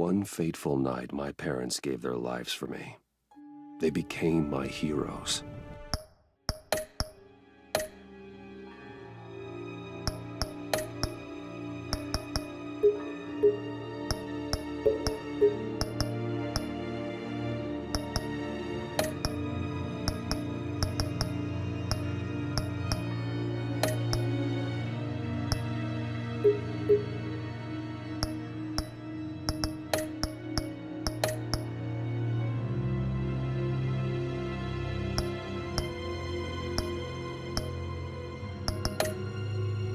one fateful night, my parents gave their lives for me. They became my heroes.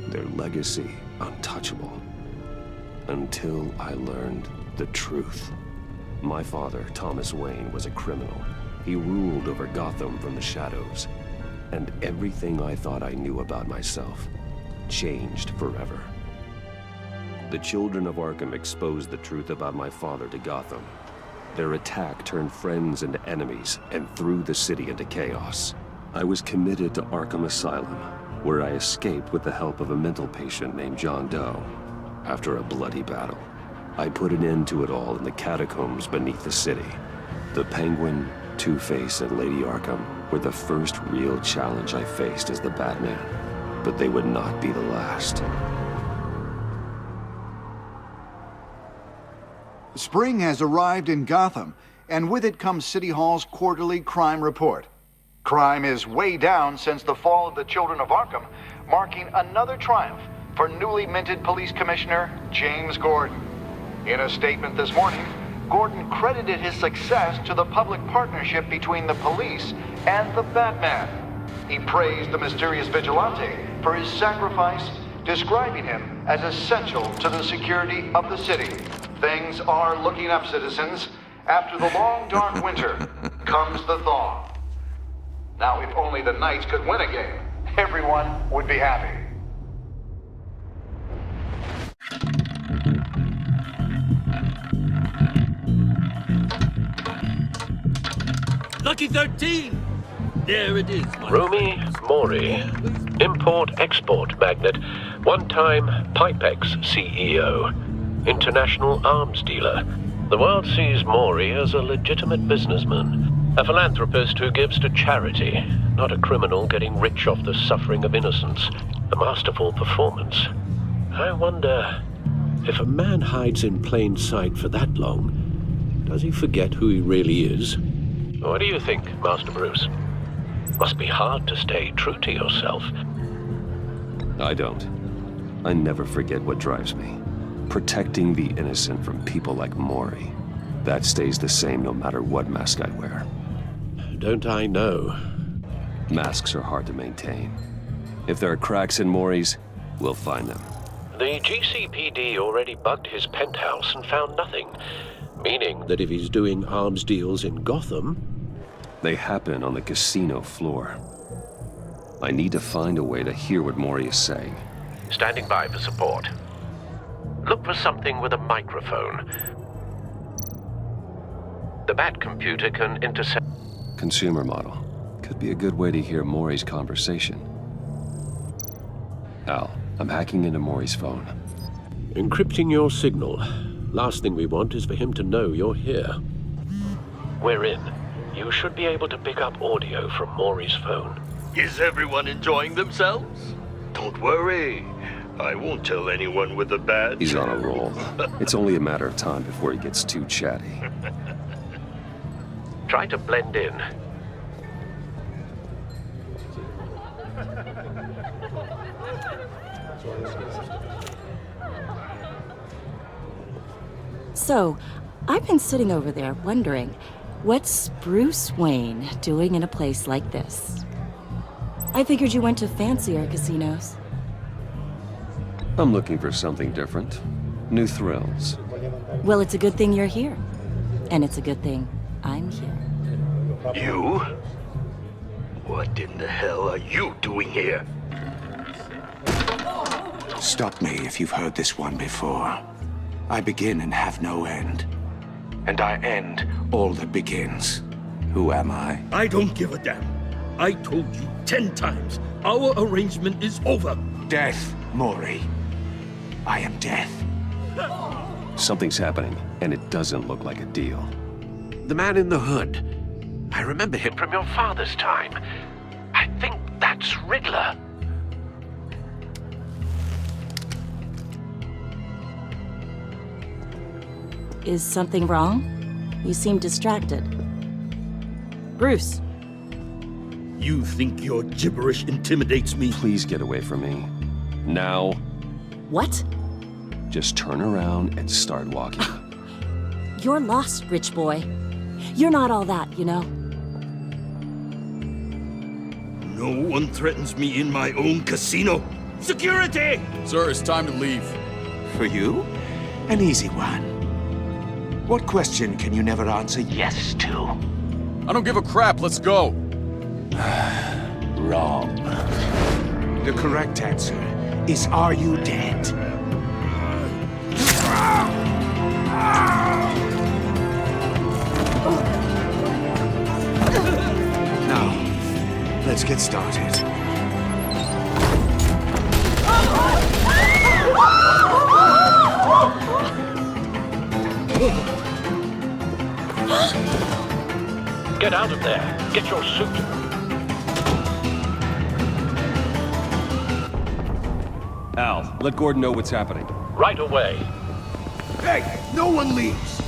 Their legacy untouchable. Until I learned the truth. My father, Thomas Wayne, was a criminal. He ruled over Gotham from the shadows. And everything I thought I knew about myself changed forever. The children of Arkham exposed the truth about my father to Gotham. Their attack turned friends into enemies and threw the city into chaos. I was committed to Arkham Asylum, where I escaped with the help of a mental patient named John Doe. After a bloody battle, I put an end to it all in the catacombs beneath the city. The Penguin, Two-Face, and Lady Arkham were the first real challenge I faced as the Batman, but they would not be the last. Spring has arrived in Gotham, and with it comes City Hall's quarterly crime report. Crime is way down since the fall of the Children of Arkham, marking another triumph for newly minted Police Commissioner James Gordon. In a statement this morning, Gordon credited his success to the public partnership between the police and the Batman. He praised the mysterious vigilante for his sacrifice, describing him as essential to the security of the city. Things are looking up, citizens. After the long, dark winter comes the thaw. Now, if only the Knights could win a game, everyone would be happy. Lucky 13! There it is. Rumi Mori, import-export magnate, one-time Pipex CEO, international arms dealer. The world sees Mori as a legitimate businessman. A philanthropist who gives to charity, not a criminal getting rich off the suffering of innocence. A masterful performance. I wonder, if a man hides in plain sight for that long, does he forget who he really is? What do you think, Master Bruce? Must be hard to stay true to yourself. I don't. I never forget what drives me. Protecting the innocent from people like Mori. That stays the same no matter what mask I wear. Don't I know? Masks are hard to maintain. If there are cracks in Mori's, we'll find them. The GCPD already bugged his penthouse and found nothing. Meaning that if he's doing arms deals in Gotham... They happen on the casino floor. I need to find a way to hear what Mori is saying. Standing by for support. Look for something with a microphone. The Bat computer can intercept... Consumer model. Could be a good way to hear Mori's conversation. Al, I'm hacking into Mori's phone. Encrypting your signal. Last thing we want is for him to know you're here. We're in. You should be able to pick up audio from Mori's phone. Is everyone enjoying themselves? Don't worry. I won't tell anyone with a badge. He's on a roll. It's only a matter of time before he gets too chatty. Try to blend in. So, I've been sitting over there wondering, what's Bruce Wayne doing in a place like this? I figured you went to fancier casinos. I'm looking for something different. New thrills. Well, it's a good thing you're here. And it's a good thing I'm here. You? What in the hell are you doing here? Stop me if you've heard this one before. I begin and have no end. And I end all that begins. Who am I? I don't give a damn. I told you 10 times. Our arrangement is over. Death, Mori. I am death. Something's happening, and it doesn't look like a deal. The man in the hood. I remember him from your father's time. I think that's Riddler. Is something wrong? You seem distracted. Bruce. You think your gibberish intimidates me? Please get away from me. Now. What? Just turn around and start walking. You're lost, rich boy. You're not all that, you know. No one threatens me in my own casino. Security! Sir, it's time to leave. For you? An easy one. What question can you never answer yes to? I don't give a crap, let's go. Wrong. The correct answer is, are you dead? Now, let's get started. Get out of there. Get your suit. Al, let Gordon know what's happening. Right away. Hey, no one leaves!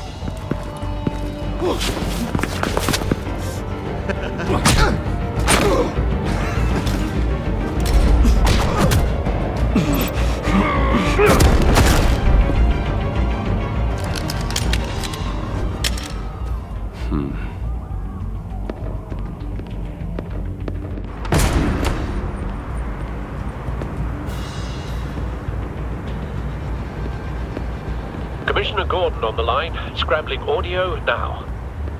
Commissioner Gordon on the line. Scrambling audio now.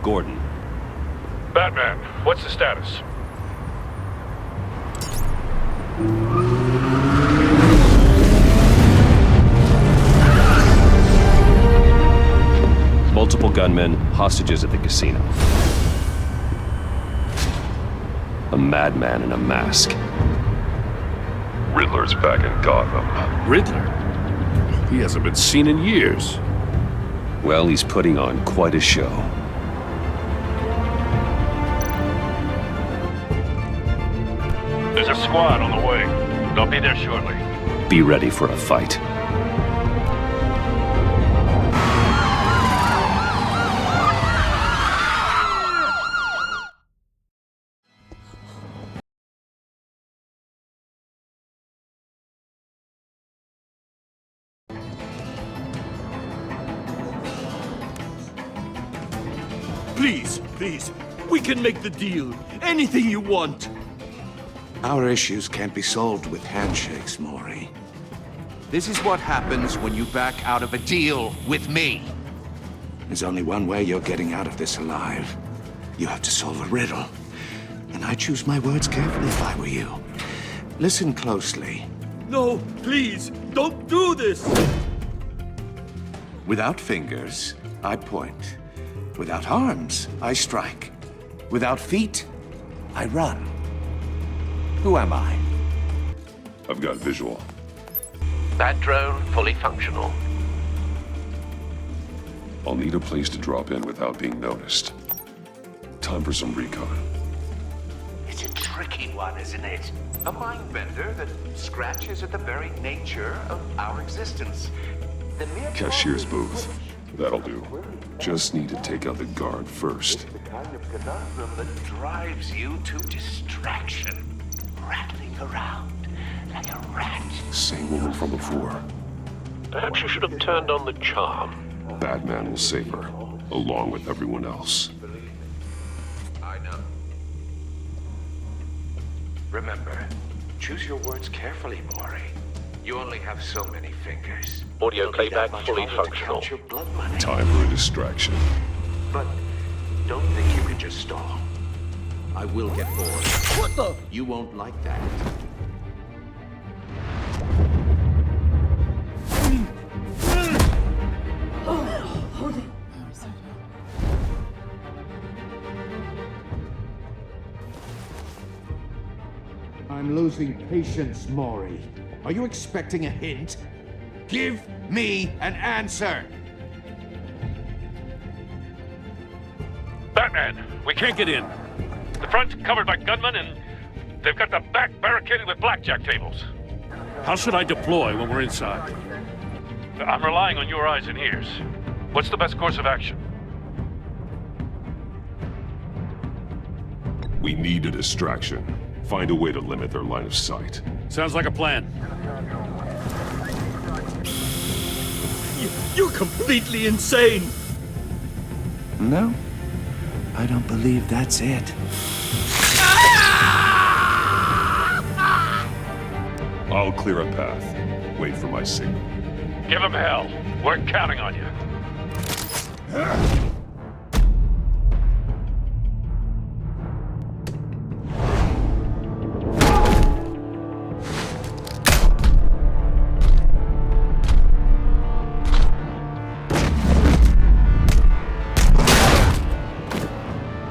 Gordon. Batman, what's the status? Multiple gunmen, hostages at the casino. A madman in a mask. Riddler's back in Gotham. Riddler? He hasn't been seen in years. Well, he's putting on quite a show. There's a squad on the way. They'll be there shortly. Be ready for a fight. Please, please, we can make the deal. Anything you want. Our issues can't be solved with handshakes, Maury. This is what happens when you back out of a deal with me. There's only one way you're getting out of this alive. You have to solve a riddle. And I choose my words carefully if I were you. Listen closely. No, please, don't do this! Without fingers, I point. Without arms, I strike. Without feet, I run. Who am I? I've got visual. That drone fully functional. I'll need a place to drop in without being noticed. Time for some recon. It's a tricky one, isn't it? A mind bender that scratches at the very nature of our existence. The mere Cashier's booth. That'll do. Just need to take out the guard first. the kind of conundrum that drives you to distraction, rattling around like a rat. Same woman from before. Perhaps you should have turned on the charm. Batman will save her, along with everyone else. I know. Remember, choose your words carefully, Maury. You only have so many fingers. Audio You'll need that playback much fully longer to functional. count your blood money. Time for a distraction. But don't think you can just stall. I will get bored. What the? You won't like that. I'm losing patience, Maury. Are you expecting a hint? Give me an answer! Batman, we can't get in. The front's covered by gunmen, and they've got the back barricaded with blackjack tables. How should I deploy when we're inside? I'm relying on your eyes and ears. What's the best course of action? We need a distraction. Find a way to limit their line of sight. Sounds like a plan. You're completely insane! No, I don't believe that's it. I'll clear a path. Wait for my signal. Give him hell. We're counting on you.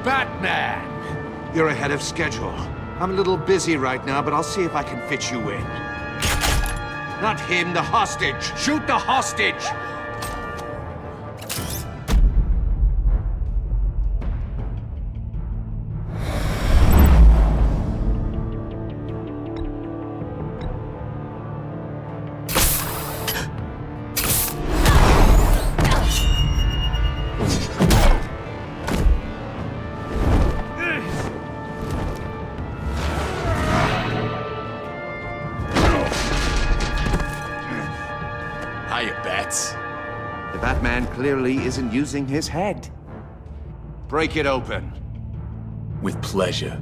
Batman! You're ahead of schedule. I'm a little busy right now, but I'll see if I can fit you in. Not him, the hostage! Shoot the hostage! The Batman clearly isn't using his head. Break it open. With pleasure.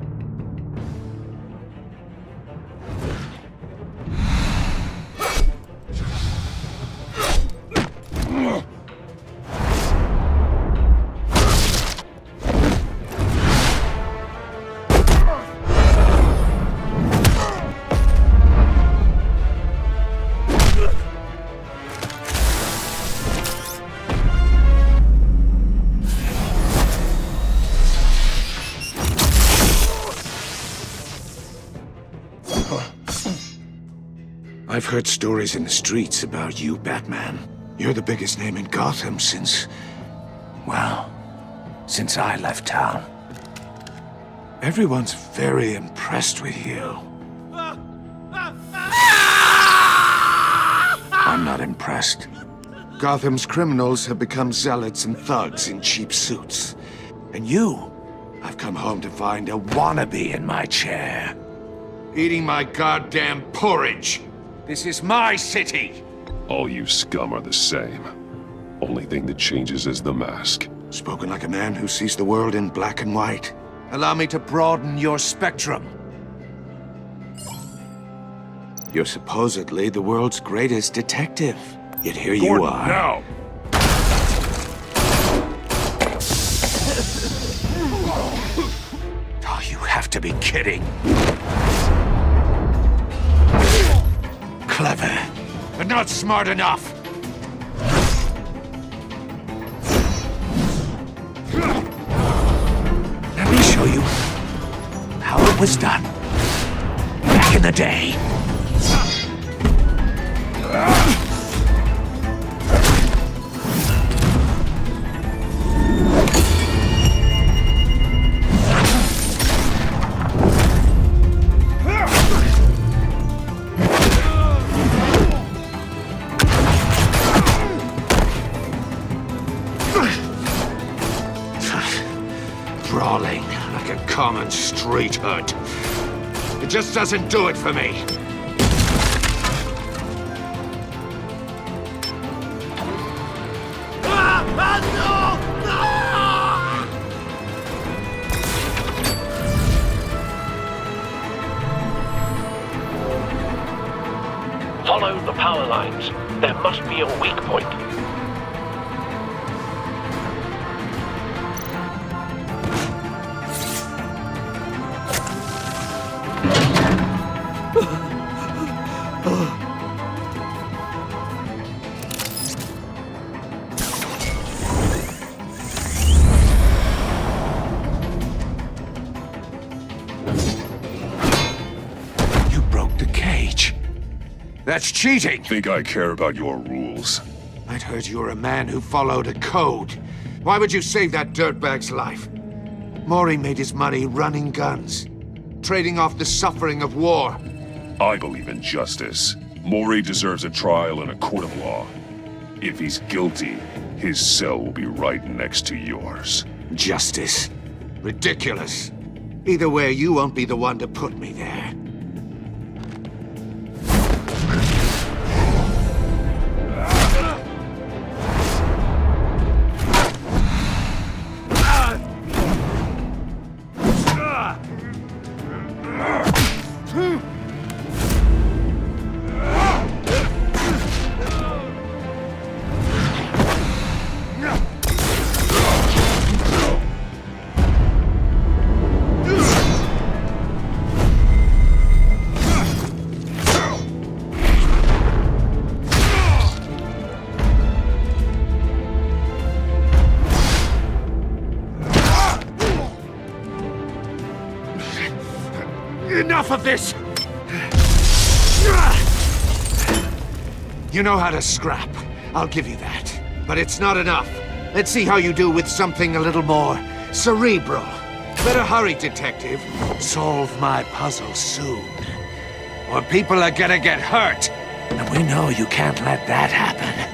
I've heard stories in the streets about you, Batman. You're the biggest name in Gotham since... well, since I left town. Everyone's very impressed with you. I'm not impressed. Gotham's criminals have become zealots and thugs in cheap suits. And you, I've come home to find a wannabe in my chair. Eating my goddamn porridge. This is my city! All you scum are the same. Only thing that changes is the mask. Spoken like a man who sees the world in black and white. Allow me to broaden your spectrum. You're supposedly the world's greatest detective. Yet here you are. Now! Oh, you have to be kidding. Clever, but not smart enough. Let me show you how it was done back in the day. Brawling like a common street hood. It just doesn't do it for me. Follow the power lines. There must be a weak point. You broke the cage. That's cheating! Think I care about your rules? I'd heard you were a man who followed a code. Why would you save that dirtbag's life? Maury made his money running guns, trading off the suffering of war. I believe in justice. Maury deserves a trial in a court of law. If he's guilty, his cell will be right next to yours. Justice? Ridiculous. Either way, you won't be the one to put me there. Enough of this! You know how to scrap. I'll give you that. But it's not enough. Let's see how you do with something a little more cerebral. Better hurry, detective. Solve my puzzle soon. Or people are gonna get hurt. And we know you can't let that happen.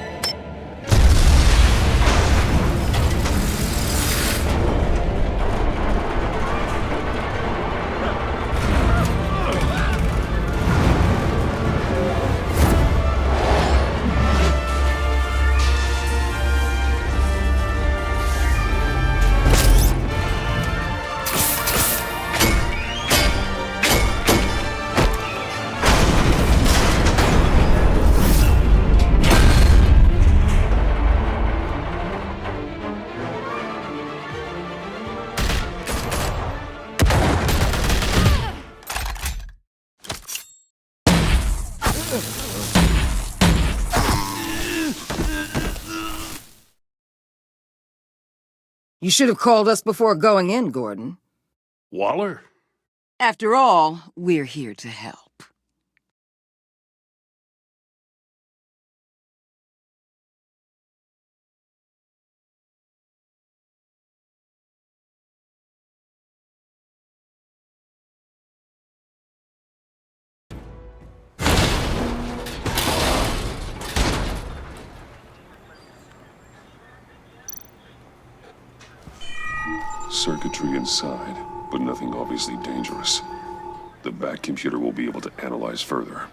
You should have called us before going in, Gordon. Waller? After all, we're here to help. Circuitry inside, but nothing obviously dangerous. The back computer will be able to analyze further.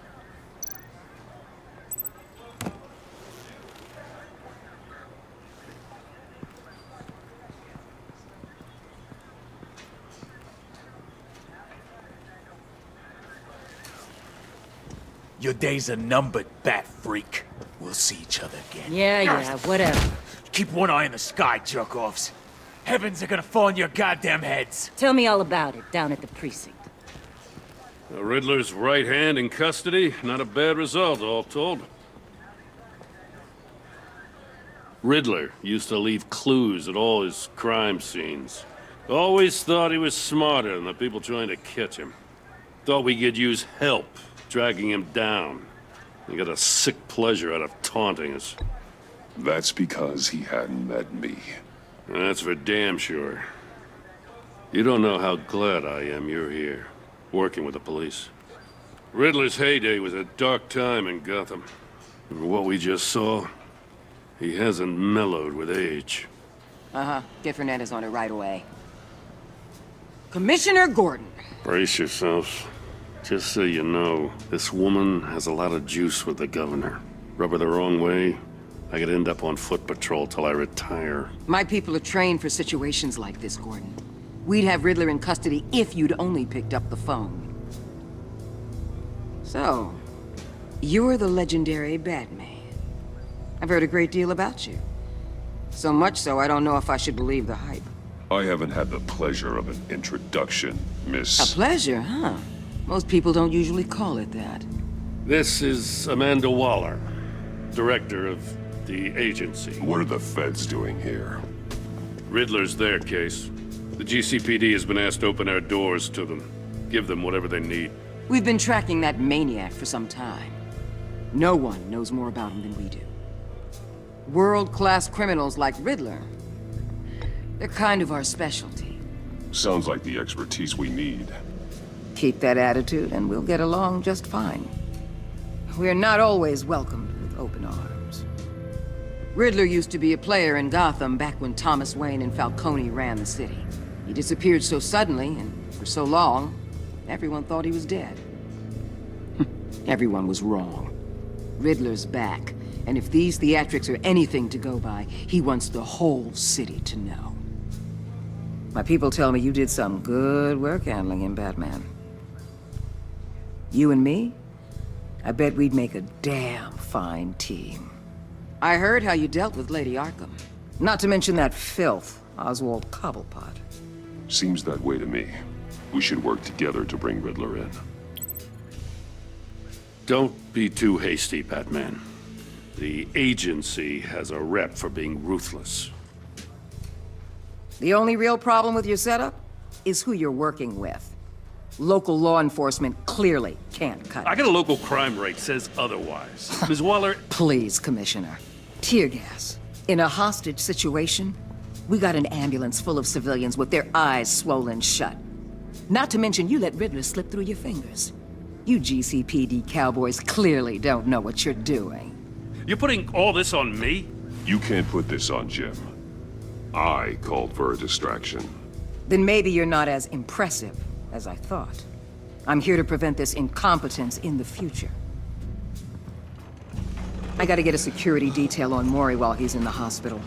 Your days are numbered, bat freak. We'll see each other again. Yeah, whatever. Keep one eye in the sky, jerk-offs. Heavens are gonna fall on your goddamn heads. Tell me all about it down at the precinct. The Riddler's right hand in custody. Not a bad result, all told. Riddler used to leave clues at all his crime scenes. Always thought he was smarter than the people trying to catch him. Thought we could use help dragging him down. He got a sick pleasure out of taunting us. That's because he hadn't met me. That's for damn sure. You don't know how glad I am you're here, working with the police. Riddler's heyday was a dark time in Gotham. For what we just saw, he hasn't mellowed with age. Uh-huh. Get Fernandez on it right away. Commissioner Gordon. Brace yourselves. Just so you know, this woman has a lot of juice with the governor. Rub her the wrong way, I could end up on foot patrol till I retire. My people are trained for situations like this, Gordon. We'd have Riddler in custody if you'd only picked up the phone. So, you're the legendary Batman. I've heard a great deal about you. So much so, I don't know if I should believe the hype. I haven't had the pleasure of an introduction, Miss... A pleasure, huh? Most people don't usually call it that. This is Amanda Waller, director of the agency. What are the feds doing here? Riddler's their case. The GCPD has been asked to open our doors to them. Give them whatever they need. We've been tracking that maniac for some time. No one knows more about him than we do. World-class criminals like Riddler, they're kind of our specialty. Sounds like the expertise we need. Keep that attitude and we'll get along just fine. We're not always welcomed with open arms. Riddler used to be a player in Gotham back when Thomas Wayne and Falcone ran the city. He disappeared so suddenly and for so long, everyone thought he was dead. Everyone was wrong. Riddler's back, and if these theatrics are anything to go by, he wants the whole city to know. My people tell me you did some good work handling him, Batman. You and me? I bet we'd make a damn fine team. I heard how you dealt with Lady Arkham. Not to mention that filth, Oswald Cobblepot. Seems that way to me. We should work together to bring Riddler in. Don't be too hasty, Batman. The agency has a rep for being ruthless. The only real problem with your setup is who you're working with. Local law enforcement clearly can't cut it. I got a local crime rate says otherwise. Ms. Waller... Please, Commissioner. Tear gas. In a hostage situation, we got an ambulance full of civilians with their eyes swollen shut. Not to mention you let Riddler slip through your fingers. You GCPD cowboys clearly don't know what you're doing. You're putting all this on me? You can't put this on Jim. I called for a distraction. Then maybe you're not as impressive as I thought. I'm here to prevent this incompetence in the future. I gotta get a security detail on Maury while he's in the hospital.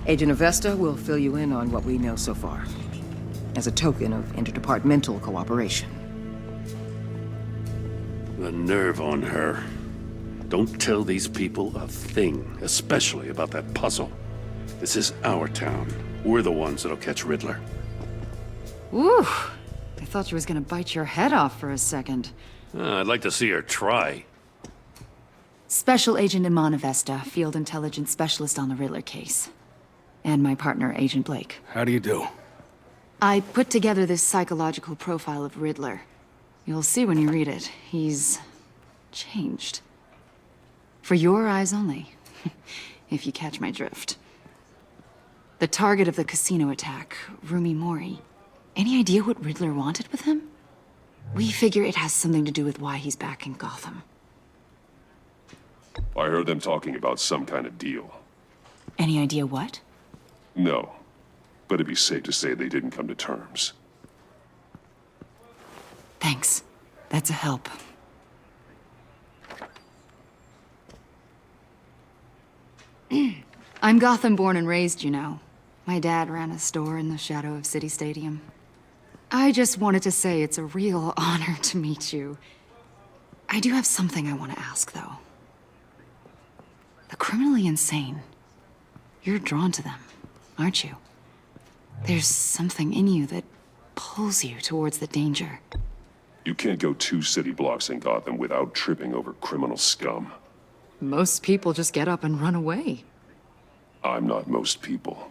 Agent Avesta will fill you in on what we know so far, as a token of interdepartmental cooperation. The nerve on her. Don't tell these people a thing, especially about that puzzle. This is our town. We're the ones that'll catch Riddler. Ooh, I thought you was gonna bite your head off for a second. I'd like to see her try. Special Agent Iman Avesta, Field Intelligence Specialist on the Riddler case. And my partner, Agent Blake. How do you do? I put together this psychological profile of Riddler. You'll see when you read it. He's changed. For your eyes only, if you catch my drift. The target of the casino attack, Rumi Mori. Any idea what Riddler wanted with him? We figure it has something to do with why he's back in Gotham. I heard them talking about some kind of deal. Any idea what? No, but it'd be safe to say they didn't come to terms. Thanks. That's a help. I'm Gotham born and raised, you know. My dad ran a store in the shadow of City Stadium. I just wanted to say it's a real honor to meet you. I do have something I want to ask, though. The criminally insane. You're drawn to them, aren't you? There's something in you that pulls you towards the danger. You can't go 2 city blocks in Gotham without tripping over criminal scum. Most people just get up and run away. I'm not most people.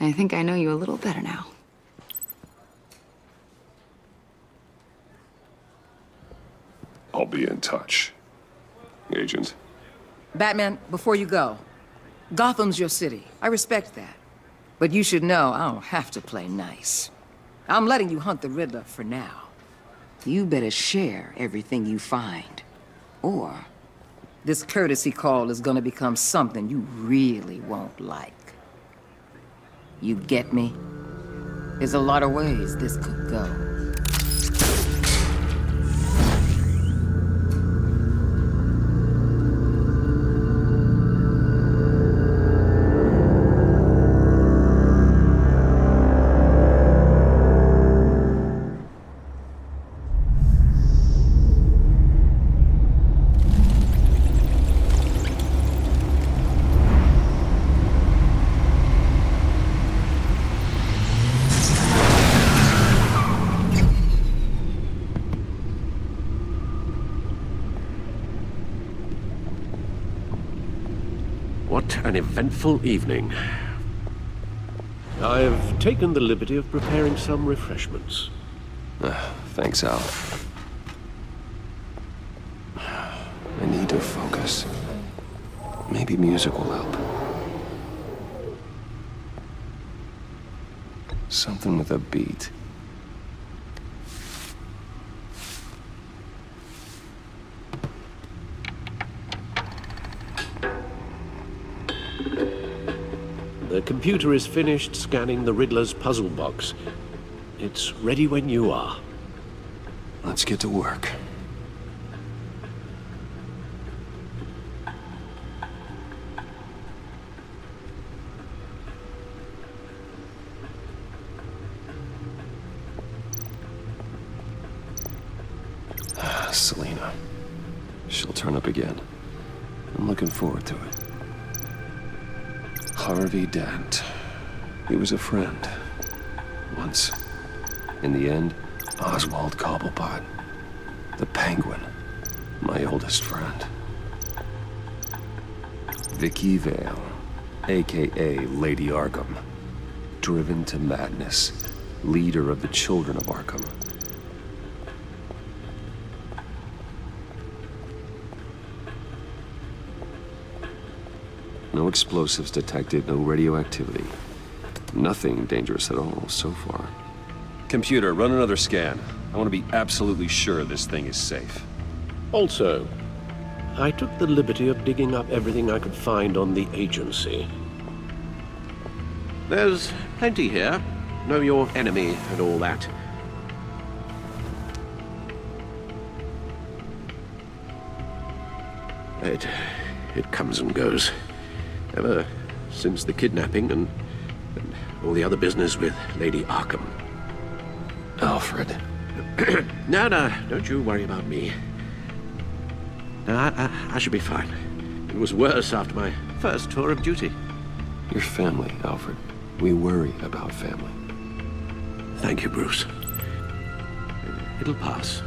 I think I know you a little better now. I'll be in touch. Agent. Batman, before you go, Gotham's your city. I respect that. But you should know I don't have to play nice. I'm letting you hunt the Riddler for now. You better share everything you find. Or this courtesy call is gonna become something you really won't like. You get me? There's a lot of ways this could go. What an eventful evening. I've taken the liberty of preparing some refreshments. Thanks, Al. I need to focus. Maybe music will help. Something with a beat. The computer is finished scanning the Riddler's puzzle box. It's ready when you are. Let's get to work. Selena. She'll turn up again. I'm looking forward to it. Harvey Dent. He was a friend. Once. In the end, Oswald Cobblepot. The Penguin. My oldest friend. Vicky Vale. A.K.A. Lady Arkham. Driven to madness. Leader of the Children of Arkham. No explosives detected, no radioactivity. Nothing dangerous at all so far. Computer, run another scan. I want to be absolutely sure this thing is safe. Also, I took the liberty of digging up everything I could find on the agency. There's plenty here. Know your enemy and all that. It comes and goes. Ever since the kidnapping and all the other business with Lady Arkham. Alfred. No, don't you worry about me. No, I should be fine. It was worse after my first tour of duty. Your family, Alfred. We worry about family. Thank you, Bruce. It'll pass.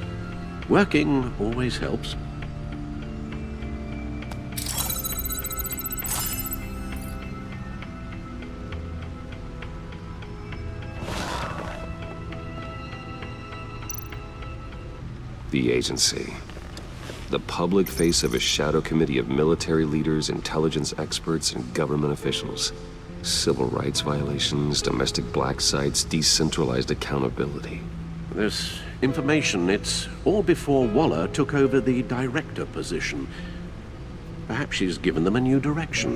Working always helps. The agency. The public face of a shadow committee of military leaders, intelligence experts, and government officials. Civil rights violations, domestic black sites, decentralized accountability. This information, it's all before Waller took over the director position. Perhaps she's given them a new direction.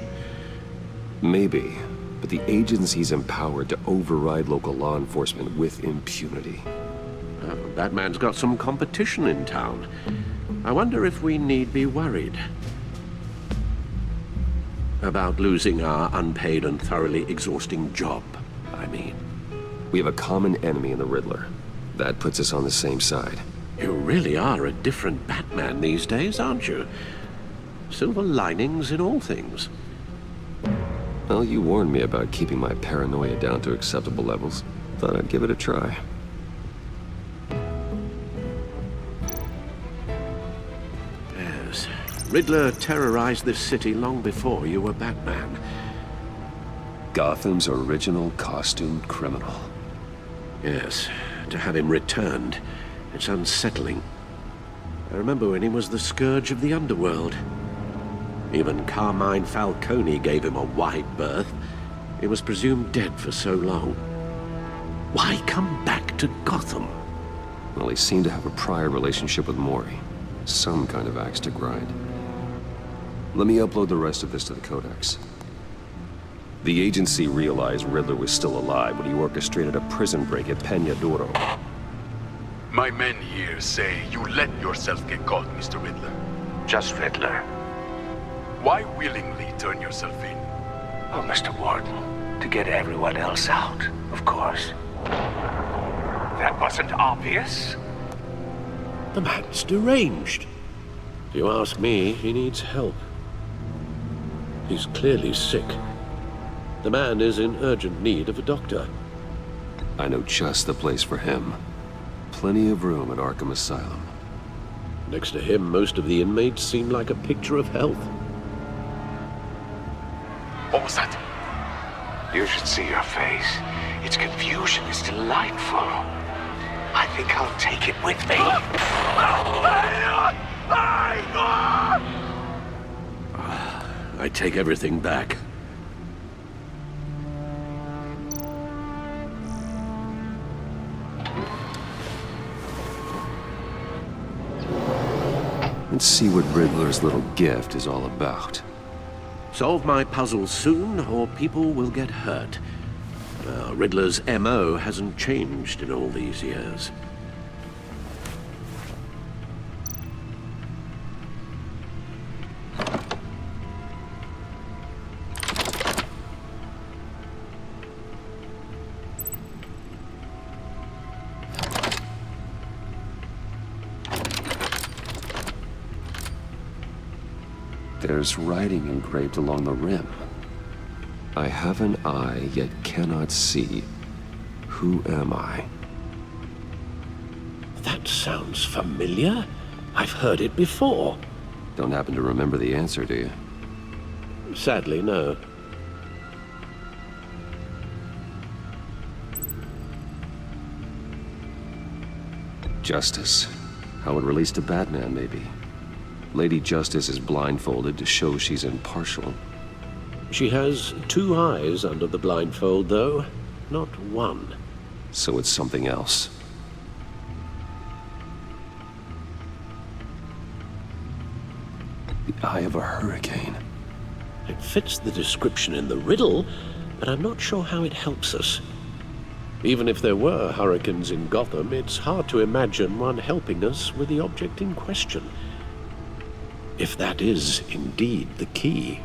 Maybe, but the agency's empowered to override local law enforcement with impunity. Batman's got some competition in town. I wonder if we need be worried about losing our unpaid and thoroughly exhausting job, I mean. We have a common enemy in the Riddler. That puts us on the same side. You really are a different Batman these days, aren't you? Silver linings in all things. Well, you warned me about keeping my paranoia down to acceptable levels. Thought I'd give it a try. Riddler terrorized this city long before you were Batman. Gotham's original costumed criminal. Yes, to have him returned, it's unsettling. I remember when he was the scourge of the underworld. Even Carmine Falcone gave him a wide berth. He was presumed dead for so long. Why come back to Gotham? Well, he seemed to have a prior relationship with Mori. Some kind of axe to grind. Let me upload the rest of this to the Codex. The agency realized Riddler was still alive when he orchestrated a prison break at Peña Duro. My men here say you let yourself get caught, Mr. Riddler. Just Riddler. Why willingly turn yourself in? Oh, Mr. Warden, to get everyone else out, of course. That wasn't obvious. The man's deranged. If you ask me, he needs help. He's clearly sick. The man is in urgent need of a doctor. I know just the place for him. Plenty of room at Arkham Asylum. Next to him, most of the inmates seem like a picture of health. What was that? You should see your face. Its confusion is delightful. I think I'll take it with me. I take everything back. Let's see what Riddler's little gift is all about. Solve my puzzle soon, or people will get hurt. Riddler's MO hasn't changed in all these years. There's writing engraved along the rim. I have an eye, yet cannot see. Who am I? That sounds familiar. I've heard it before. Don't happen to remember the answer, do you? Sadly, no. Justice. How it relates to Batman, maybe. Lady Justice is blindfolded to show she's impartial. She has 2 eyes under the blindfold, though, not 1. So it's something else. The eye of a hurricane. It fits the description in the riddle, but I'm not sure how it helps us. Even if there were hurricanes in Gotham, it's hard to imagine one helping us with the object in question. If that is indeed the key.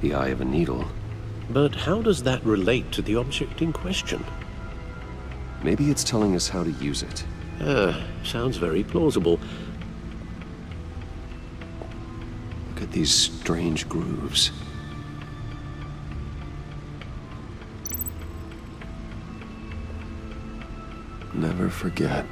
The eye of a needle. But how does that relate to the object in question? Maybe it's telling us how to use it. Sounds very plausible. Look at these strange grooves. Never forget.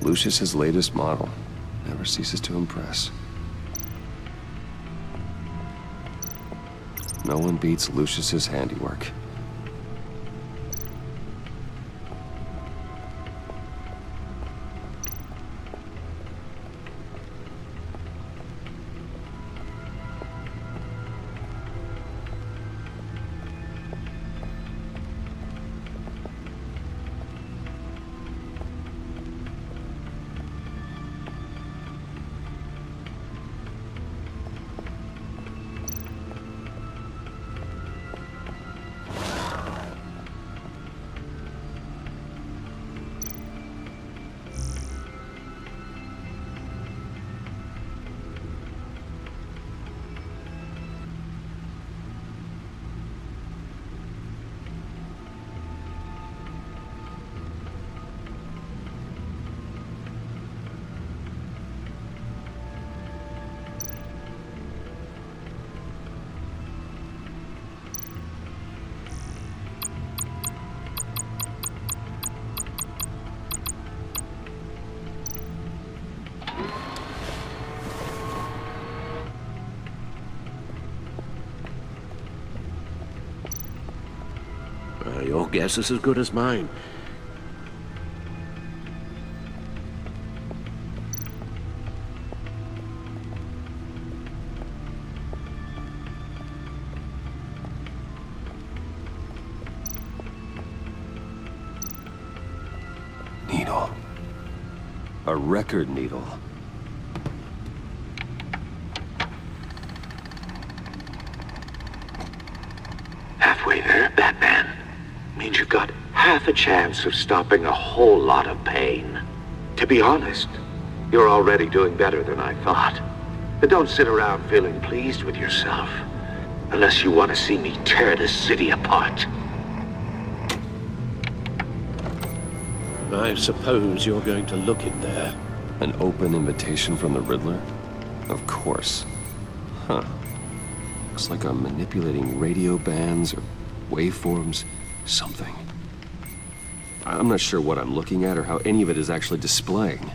Lucius's latest model. Never ceases to impress. No one beats Lucius's handiwork. Your guess is as good as mine. Needle. A record needle. Halfway there, Batman. Means you've got half a chance of stopping a whole lot of pain. To be honest, you're already doing better than I thought. But don't sit around feeling pleased with yourself, unless you want to see me tear this city apart. I suppose you're going to look in there. An open invitation from the Riddler? Of course. Huh. Looks like I'm manipulating radio bands or waveforms. Something. I'm not sure what I'm looking at or how any of it is actually displaying.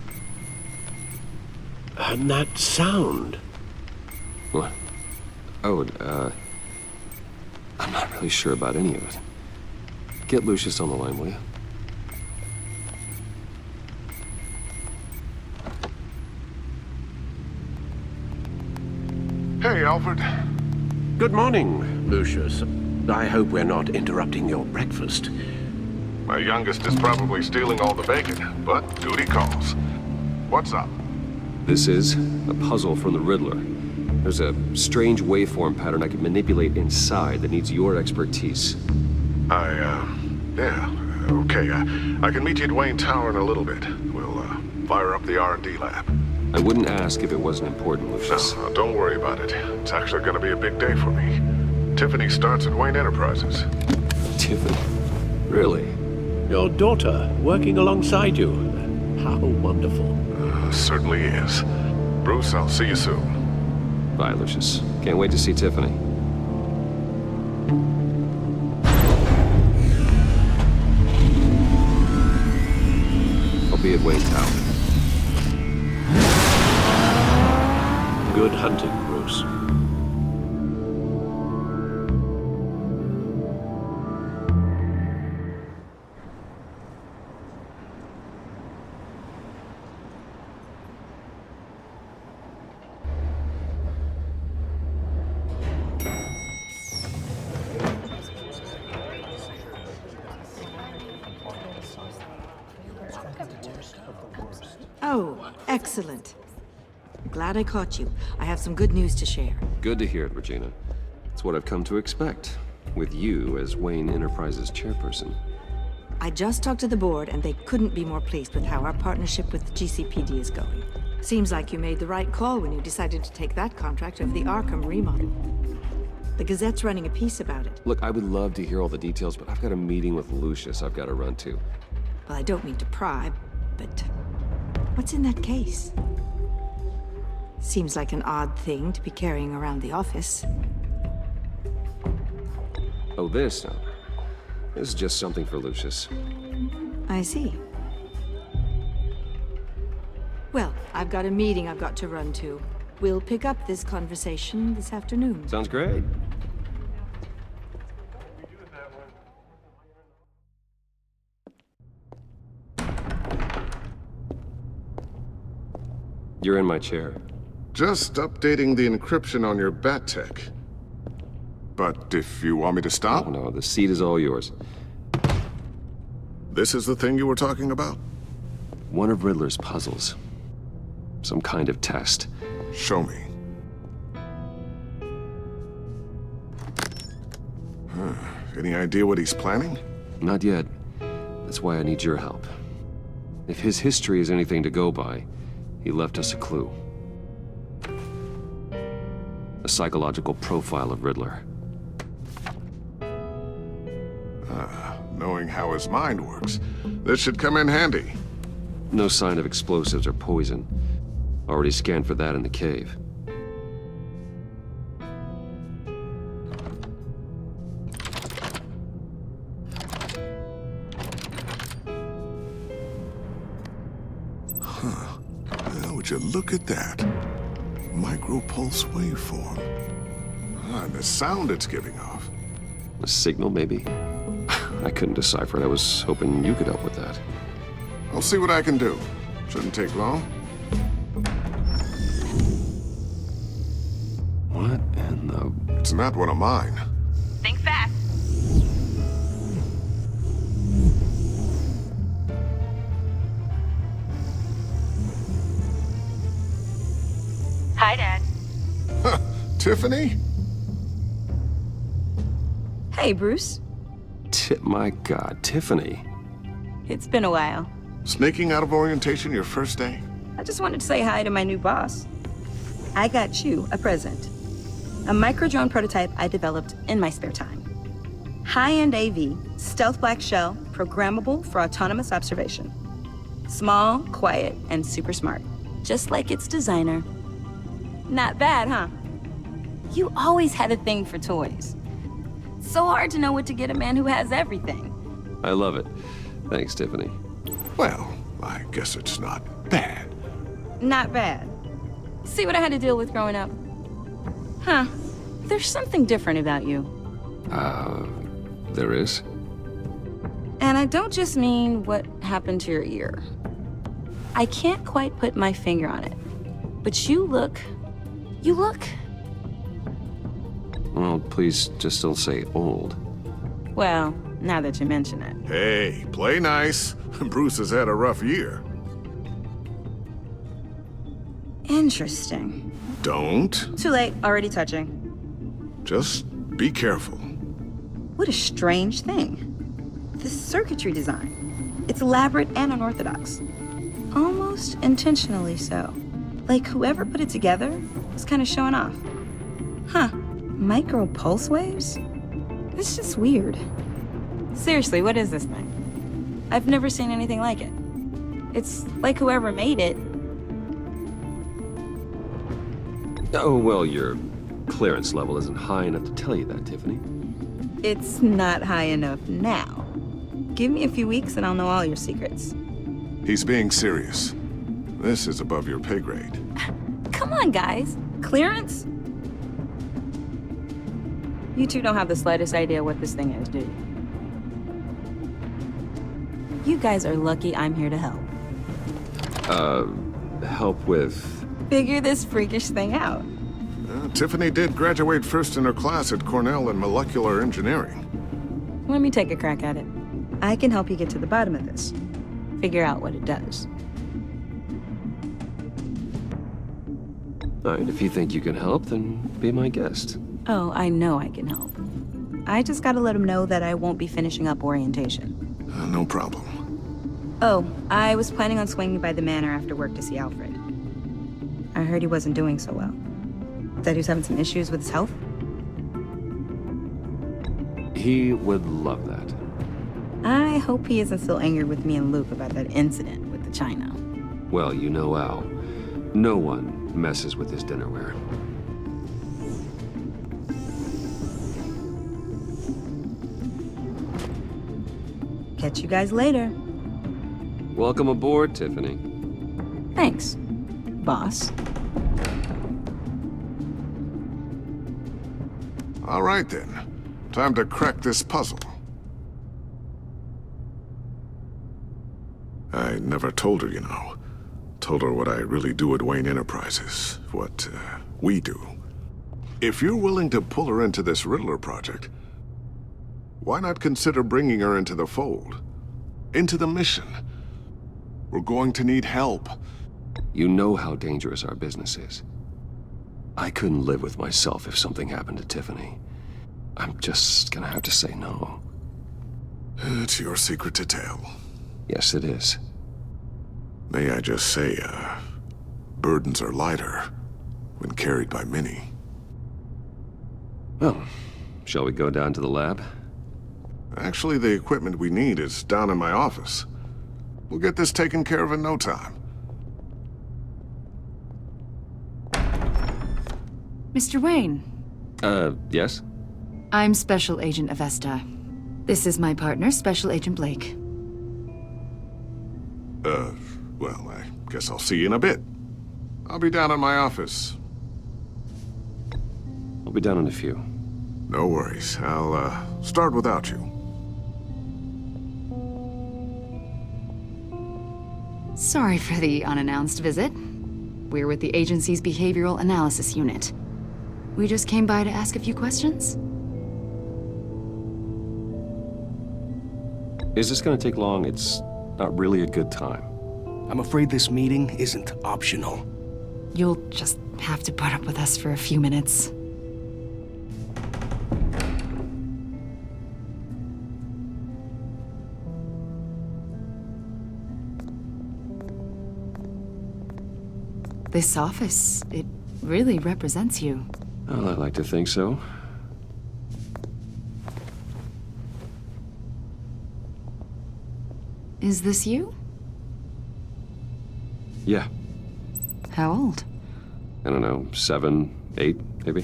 And that sound. What? Oh, I'm not really sure about any of it. Get Lucius on the line, will you? Hey, Alfred. Good morning, Lucius. I hope we're not interrupting your breakfast. My youngest is probably stealing all the bacon, but duty calls. What's up? This is a puzzle from the Riddler. There's a strange waveform pattern I can manipulate inside that needs your expertise. Yeah, okay. I can meet you at Wayne Tower in a little bit. We'll, fire up the R&D lab. I wouldn't ask if it wasn't important, Lucius. No, don't worry about it. It's actually gonna be a big day for me. Tiffany starts at Wayne Enterprises. Tiffany? Really? Your daughter working alongside you. How wonderful. Certainly is. Bruce, I'll see you soon. Bye, Lucius. Can't wait to see Tiffany. I'll be at Wayne Tower. Good hunting, Bruce. Oh, excellent. Glad I caught you. I have some good news to share. Good to hear it, Regina. It's what I've come to expect, with you as Wayne Enterprises chairperson. I just talked to the board, and they couldn't be more pleased with how our partnership with GCPD is going. Seems like you made the right call when you decided to take that contract over the Arkham remodel. The Gazette's running a piece about it. Look, I would love to hear all the details, but I've got a meeting with Lucius I've got to run to. Well, I don't mean to pry, but what's in that case? Seems like an odd thing to be carrying around the office. Oh, this? No. This is just something for Lucius. I see. Well, I've got a meeting I've got to run to. We'll pick up this conversation this afternoon. Sounds great. You're in my chair. Just updating the encryption on your bat tech. But if you want me to stop? Oh, no, the seat is all yours. This is the thing you were talking about? One of Riddler's puzzles. Some kind of test. Show me. Any idea what he's planning? Not yet. That's why I need your help. If his history is anything to go by, he left us a clue. A psychological profile of Riddler. Knowing how his mind works, this should come in handy. No sign of explosives or poison. Already scanned for that in the cave. Would you look at that? Micropulse waveform. And the sound it's giving off. A signal, maybe? I couldn't decipher it. I was hoping you could help with that. I'll see what I can do. Shouldn't take long. What in the... It's not one of mine. Think fast. Hi, Dad. Huh, Tiffany? Hey, Bruce. My God, Tiffany. It's been a while. Sneaking out of orientation your first day? I just wanted to say hi to my new boss. I got you a present. A micro-drone prototype I developed in my spare time. High-end AV, stealth black shell, programmable for autonomous observation. Small, quiet, and super smart. Just like its designer. Not bad, huh? You always had a thing for toys. So hard to know what to get a man who has everything. I love it. Thanks, Tiffany. Well, I guess it's not bad. Not bad. See what I had to deal with growing up? Huh. There's something different about you. There is? And I don't just mean what happened to your ear. I can't quite put my finger on it. But you look... Well, please just don't say old. Well, now that you mention it. Hey, play nice. Bruce has had a rough year. Interesting. Don't. Too late, already touching. Just be careful. What a strange thing. The circuitry design. It's elaborate and unorthodox. Almost intentionally so. Like whoever put it together was kind of showing off. Huh. Micro pulse waves? It's just weird. Seriously, what is this thing? I've never seen anything like it. It's like whoever made it. Oh, well, your clearance level isn't high enough to tell you that, Tiffany. It's not high enough now. Give me a few weeks and I'll know all your secrets. He's being serious. This is above your pay grade. Come on, guys. Clearance? You two don't have the slightest idea what this thing is, do you? You guys are lucky I'm here to help. Help with... Figure this freakish thing out. Tiffany did graduate first in her class at Cornell in molecular engineering. Let me take a crack at it. I can help you get to the bottom of this. Figure out what it does. All right, if you think you can help, then be my guest. Oh, I know I can help. I just gotta let him know that I won't be finishing up orientation. No problem. Oh, I was planning on swinging by the manor after work to see Alfred. I heard he wasn't doing so well. That he was having some issues with his health? He would love that. I hope he isn't still angry with me and Luke about that incident with the china. Well, you know Al. No one messes with his dinnerware. Catch you guys later. Welcome aboard, Tiffany. Thanks, boss. All right, then. Time to crack this puzzle. I never told her, you know. Told her what I really do at Wayne Enterprises. What, we do. If you're willing to pull her into this Riddler project, why not consider bringing her into the fold? Into the mission? We're going to need help. You know how dangerous our business is. I couldn't live with myself if something happened to Tiffany. I'm just gonna have to say no. It's your secret to tell. Yes, it is. May I just say, burdens are lighter when carried by many. Well, shall we go down to the lab? Actually, the equipment we need is down in my office. We'll get this taken care of in no time. Mr. Wayne. Yes? I'm Special Agent Avesta. This is my partner, Special Agent Blake. Well, I guess I'll see you in a bit. I'll be down in my office. I'll be down in a few. No worries. I'll, start without you. Sorry for the unannounced visit. We're with the agency's Behavioral Analysis Unit. We just came by to ask a few questions. Is this gonna take long? It's not really a good time. I'm afraid this meeting isn't optional. You'll just have to put up with us for a few minutes. This office, it really represents you. Well, I'd like to think so. Is this you? Yeah. How old? I don't know, 7, 8, maybe?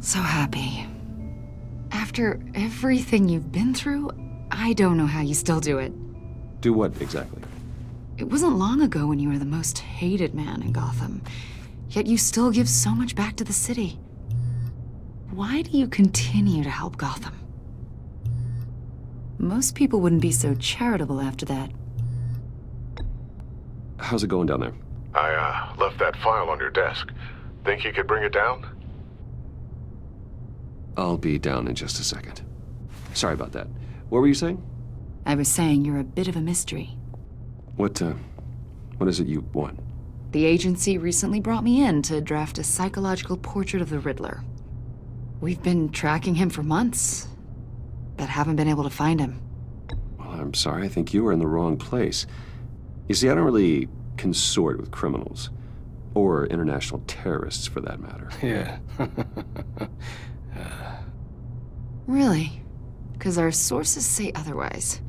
So happy. After everything you've been through, I don't know how you still do it. Do what exactly? It wasn't long ago when you were the most hated man in Gotham. Yet you still give so much back to the city. Why do you continue to help Gotham? Most people wouldn't be so charitable after that. How's it going down there? I left that file on your desk. Think you could bring it down? I'll be down in just a second. Sorry about that. What were you saying? I was saying you're a bit of a mystery. What is it you want? The agency recently brought me in to draft a psychological portrait of the Riddler. We've been tracking him for months, but haven't been able to find him. Well, I'm sorry. I think you were in the wrong place. You see, I don't really consort with criminals. Or international terrorists, for that matter. Yeah. Really? Because our sources say otherwise.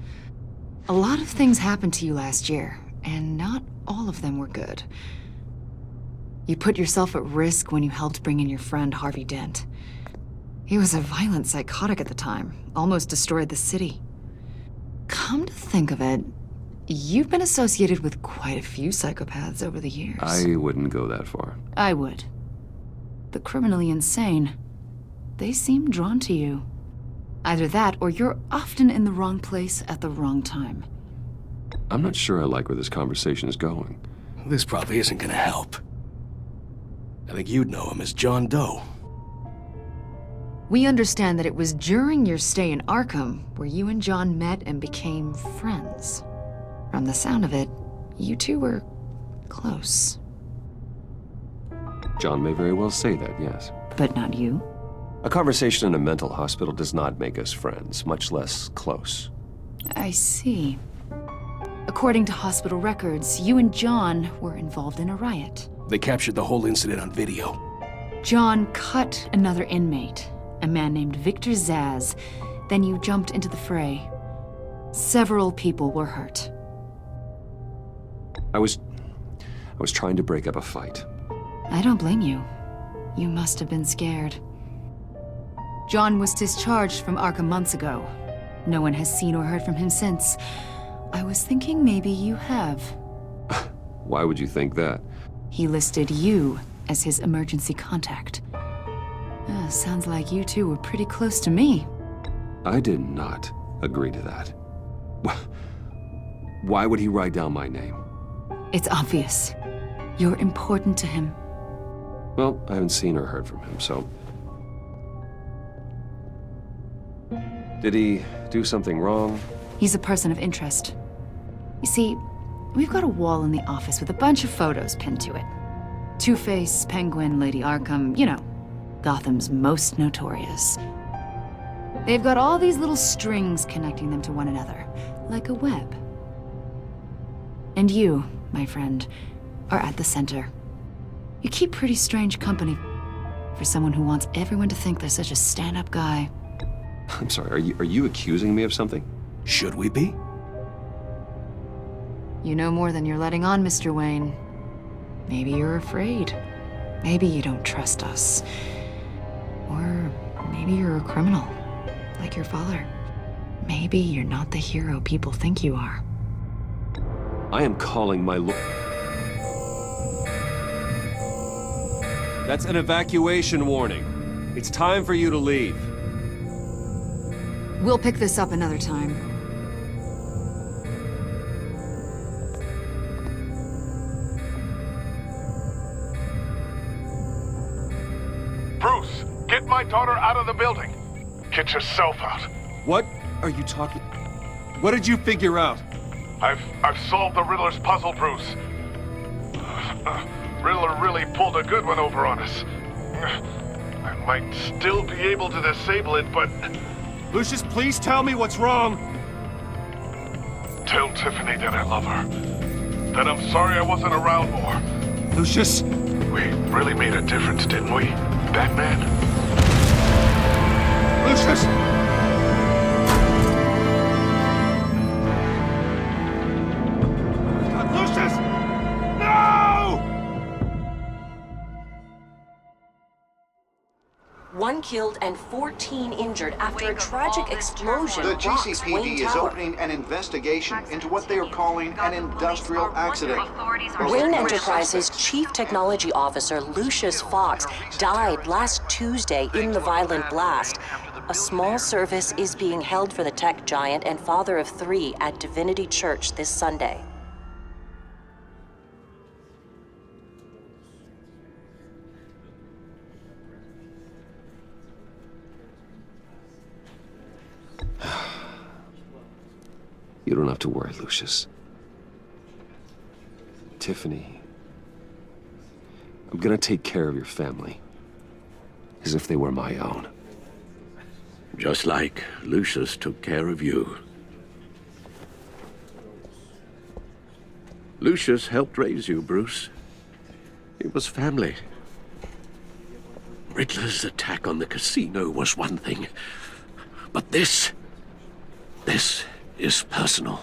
A lot of things happened to you last year, and not all of them were good. You put yourself at risk when you helped bring in your friend Harvey Dent. He was a violent psychotic at the time, almost destroyed the city. Come to think of it, you've been associated with quite a few psychopaths over the years. I wouldn't go that far. I would. The criminally insane. They seem drawn to you. Either that, or you're often in the wrong place at the wrong time. I'm not sure I like where this conversation is going. This probably isn't gonna help. I think you'd know him as John Doe. We understand that it was during your stay in Arkham where you and John met and became friends. From the sound of it, you two were close. John may very well say that, yes. But not you? A conversation in a mental hospital does not make us friends, much less close. I see. According to hospital records, you and John were involved in a riot. They captured the whole incident on video. John cut another inmate, a man named Victor Zsasz. Then you jumped into the fray. Several people were hurt. I was trying to break up a fight. I don't blame you. You must have been scared. John was discharged from Arkham months ago. No one has seen or heard from him since. I was thinking maybe you have. Why would you think that? He listed you as his emergency contact. Sounds like you two were pretty close to me. I did not agree to that. Why would he write down my name? It's obvious. You're important to him. Well, I haven't seen or heard from him, so... Did he do something wrong? He's a person of interest. You see, we've got a wall in the office with a bunch of photos pinned to it. Two-Face, Penguin, Lady Arkham, you know, Gotham's most notorious. They've got all these little strings connecting them to one another, like a web. And you, my friend, are at the center. You keep pretty strange company for someone who wants everyone to think they're such a stand-up guy. I'm sorry, are you accusing me of something? Should we be? You know more than you're letting on, Mr. Wayne. Maybe you're afraid. Maybe you don't trust us. Or maybe you're a criminal, like your father. Maybe you're not the hero people think you are. I am calling my That's an evacuation warning. It's time for you to leave. We'll pick this up another time. Bruce, get my daughter out of the building. Get yourself out. What are you talking... What did you figure out? I've solved the Riddler's puzzle, Bruce. Riddler really pulled a good one over on us. I might still be able to disable it, but... Lucius, please tell me what's wrong. Tell Tiffany that I love her. That I'm sorry I wasn't around more. Lucius! We really made a difference, didn't we, Batman? Lucius! Lucius! No! One killed and 14 injured after a tragic explosion The rocks GCPD Wayne is Tower. opening an investigation into what they are calling an industrial accident. Wayne Enterprises' Chief Technology Officer, Lucius Fox, died last Tuesday in the violent blast. A small service is being held for the tech giant and father of 3 at Divinity Church this Sunday. You don't have to worry, Lucius. Tiffany, I'm gonna take care of your family. As if they were my own. Just like Lucius took care of you. Lucius helped raise you, Bruce. It was family. Riddler's attack on the casino was one thing. But this is personal.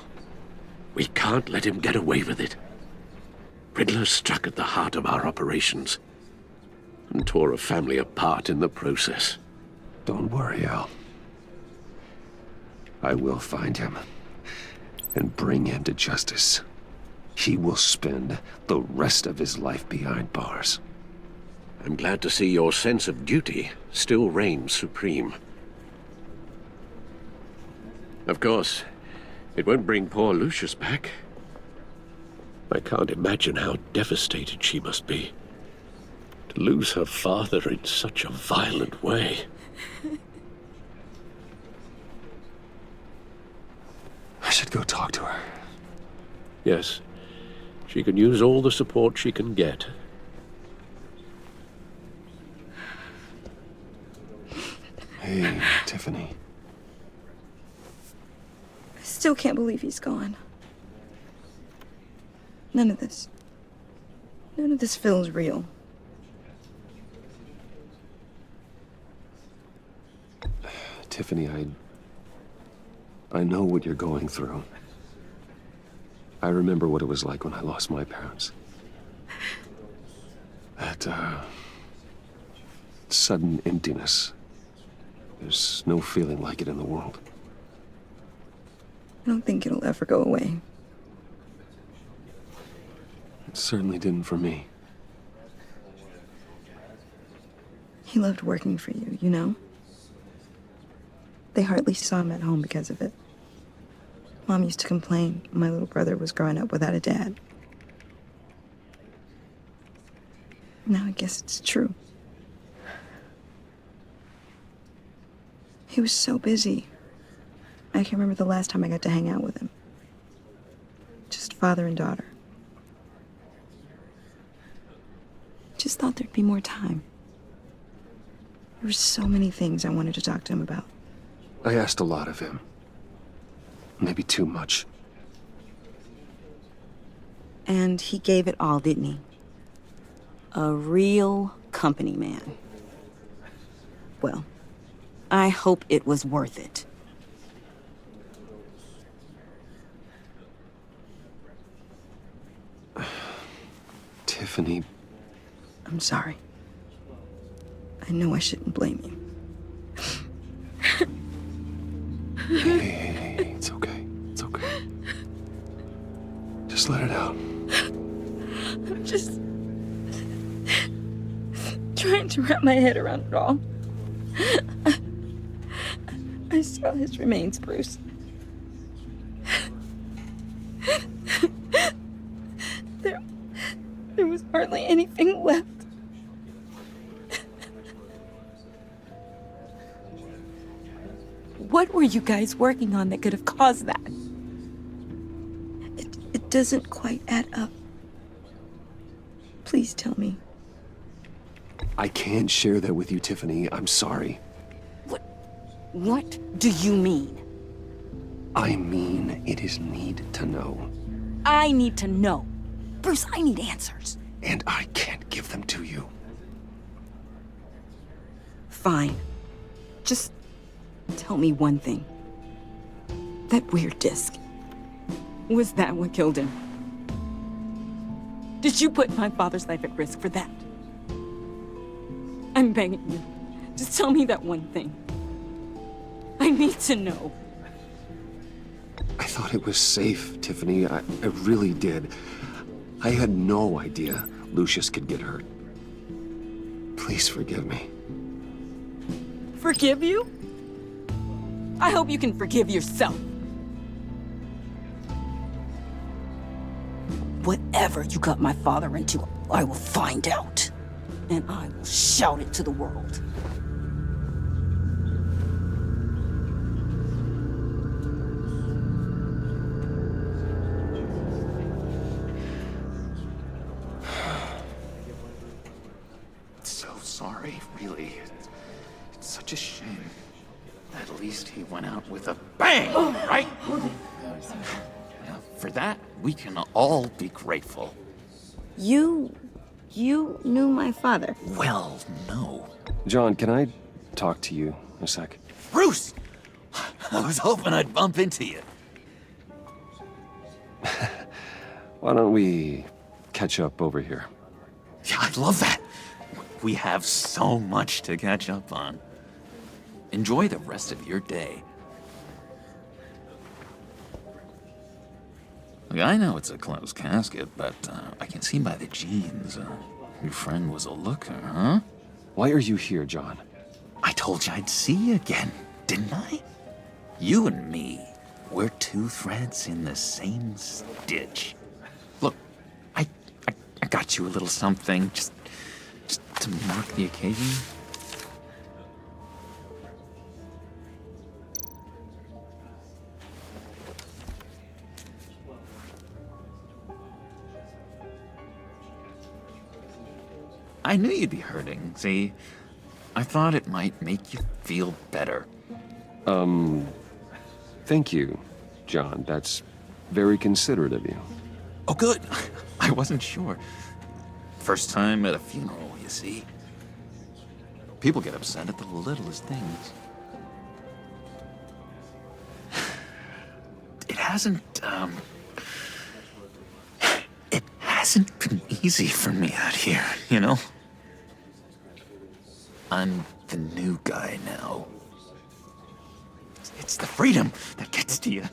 We can't let him get away with it. Riddler struck at the heart of our operations and tore a family apart in the process. Don't worry, Al. I will find him and bring him to justice. He will spend the rest of his life behind bars. I'm glad to see your sense of duty still reigns supreme. Of course, it won't bring poor Lucius back. I can't imagine how devastated she must be. To lose her father in such a violent way. I should go talk to her. Yes, she can use all the support she can get. Hey, Tiffany. I still can't believe he's gone. None of this feels real. Tiffany, I know what you're going through. I remember what it was like when I lost my parents. That, sudden emptiness. There's no feeling like it in the world. I don't think it'll ever go away. It certainly didn't for me. He loved working for you, you know? They hardly saw him at home because of it. Mom used to complain my little brother was growing up without a dad. Now I guess it's true. He was so busy. I can't remember the last time I got to hang out with him. Just father and daughter. Just thought there'd be more time. There were so many things I wanted to talk to him about. I asked a lot of him. Maybe too much. And he gave it all, didn't he? A real company man. Well, I hope it was worth it. Tiffany. I'm sorry. I know I shouldn't blame you. Hey, it's okay. It's okay. Just let it out. I'm just trying to wrap my head around it all. I saw his remains, Bruce. There was hardly anything left. What were you guys working on that could have caused that? It doesn't quite add up. Please tell me. I can't share that with you, Tiffany. I'm sorry. What do you mean? I mean, it is need to know. I need to know. Bruce, I need answers. And I can't give them to you. Fine. Just tell me one thing. That weird disc. Was that what killed him? Did you put my father's life at risk for that? I'm begging you. Just tell me that one thing. I need to know. I thought it was safe, Tiffany. I really did. I had no idea Lucius could get hurt. Please forgive me. Forgive you? I hope you can forgive yourself. Whatever you got my father into, I will find out. And I will shout it to the world. So sorry, really. It's such a shame. At least he went out with a bang, right? For that, we can all be grateful. You knew my father? Well, no. John, can I talk to you a sec? Bruce! I was hoping I'd bump into you. Why don't we catch up over here? Yeah, I'd love that. We have so much to catch up on. Enjoy the rest of your day. Look, I know it's a closed casket, but I can see by the jeans, your friend was a looker, huh? Why are you here, John? I told you I'd see you again, didn't I? You and me, we're two threads in the same stitch. Look, I got you a little something, just to mark the occasion. I knew you'd be hurting, see? I thought it might make you feel better. Thank you, John. That's very considerate of you. Oh, good. I wasn't sure. First time at a funeral, you see. People get upset at the littlest things. It hasn't been easy for me out here, you know? I'm the new guy now. It's the freedom that gets to you.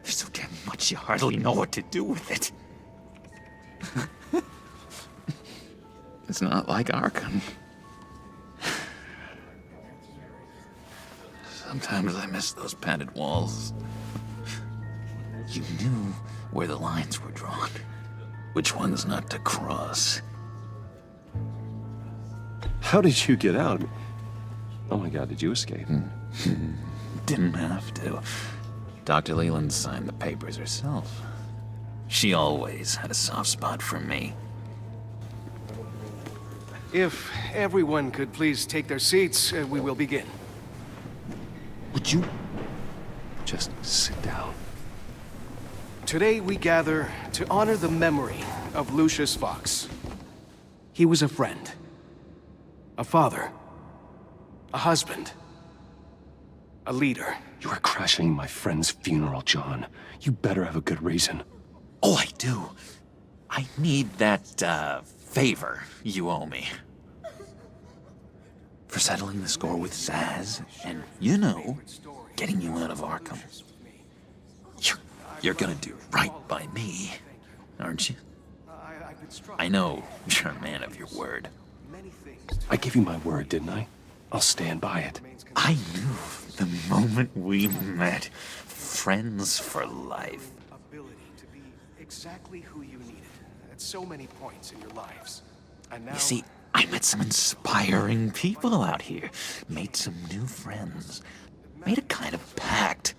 There's so damn much you hardly know what to do with it. It's not like Arkham. Sometimes I miss those padded walls. You knew where the lines were drawn. Which ones not to cross. How did you get out? Oh my God, did you escape? Didn't have to. Dr. Leland signed the papers herself. She always had a soft spot for me. If everyone could please take their seats, we will begin. Would you just sit down? Today we gather to honor the memory of Lucius Fox. He was a friend, a father, a husband, a leader. You are crashing my friend's funeral, John. You better have a good reason. Oh, I do. I need that, favor you owe me. For settling the score with Zaz, and, you know, getting you out of Arkham. You're gonna do right by me, aren't you? I know you're a man of your word. I gave you my word, didn't I? I'll stand by it. I knew the moment we met. Friends for life. Ability to be exactly who you needed at so many points in your lives. And now... You see, I met some inspiring people out here. Made some new friends. Made a kind of pact.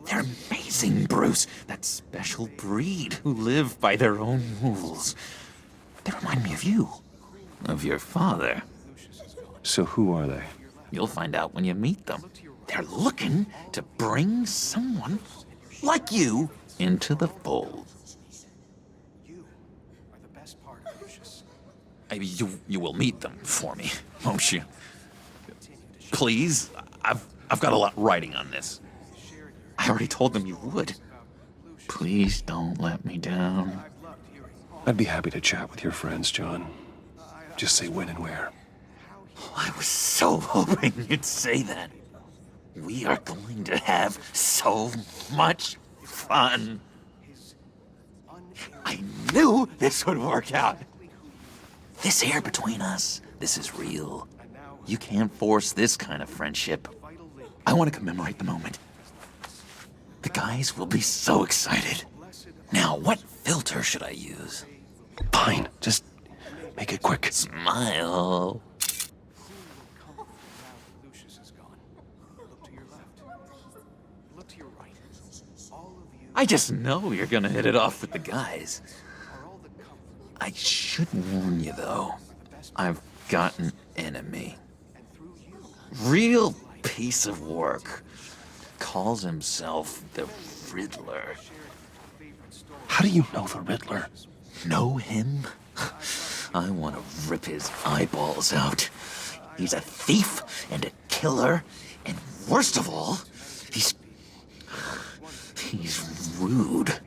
They're amazing, Bruce. That special breed who live by their own rules. They remind me of you. Of your father. So who are they? You'll find out when you meet them. They're looking to bring someone like you into the fold. You are the best part of Lucius. You will meet them for me, won't you? Please? I've got a lot riding on this. I already told them you would. Please don't let me down. I'd be happy to chat with your friends, John. Just say when and where. I was so hoping you'd say that. We are going to have so much fun. I knew this would work out. This air between us, this is real. You can't force this kind of friendship. I want to commemorate the moment. The guys will be so excited. Now, what filter should I use? Fine, just make it quick. Smile. I just know you're gonna hit it off with the guys. I should warn you, though. I've got an enemy. Real piece of work. Calls himself the Riddler. How do you know the Riddler? Know him? I want to rip his eyeballs out. He's a thief and a killer, and worst of all, he's rude.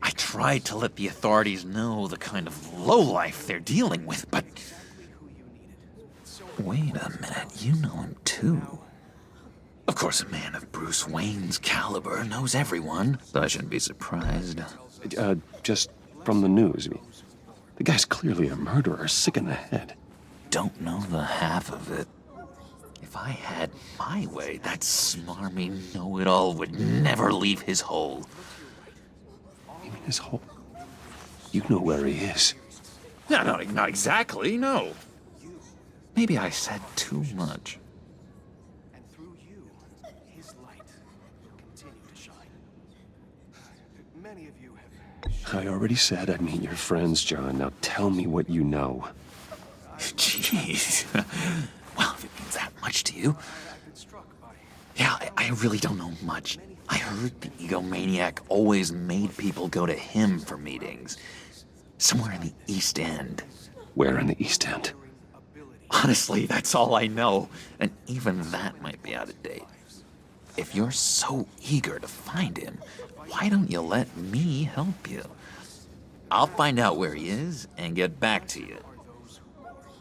I tried to let the authorities know the kind of lowlife they're dealing with, but... Wait a minute, you know him too. Of course, a man of Bruce Wayne's caliber knows everyone, so I shouldn't be surprised. Just from the news. I mean, the guy's clearly a murderer, sick in the head. Don't know the half of it. If I had my way, that smarmy know-it-all would never leave his hole. You mean his hole? You know where he is. No, not exactly, no. Maybe I said too much. I already said I'd meet your friends, John. Now tell me what you know. Jeez. Well, if it means that much to you. Yeah, I really don't know much. I heard the egomaniac always made people go to him for meetings. Somewhere in the East End. Where in the East End? Honestly, that's all I know. And even that might be out of date. If you're so eager to find him, why don't you let me help you? I'll find out where he is and get back to you.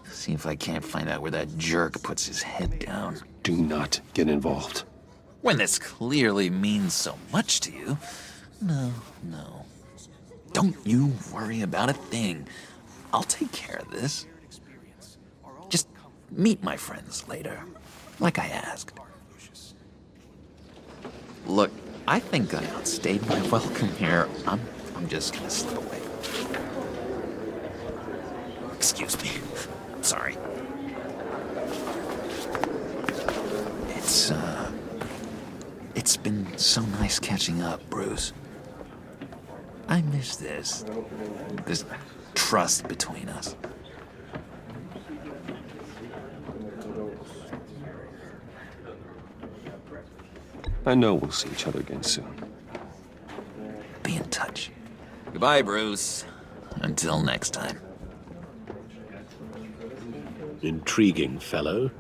See if I can't find out where that jerk puts his head down. Do not get involved. When this clearly means so much to you. No. Don't you worry about a thing. I'll take care of this. Just meet my friends later, like I asked. Look, I think I outstayed my welcome here. I'm just gonna slip away. Excuse me. Sorry. It's been so nice catching up, Bruce. I miss this trust between us. I know we'll see each other again soon. Be in touch. Goodbye, Bruce. Until next time. Intriguing fellow.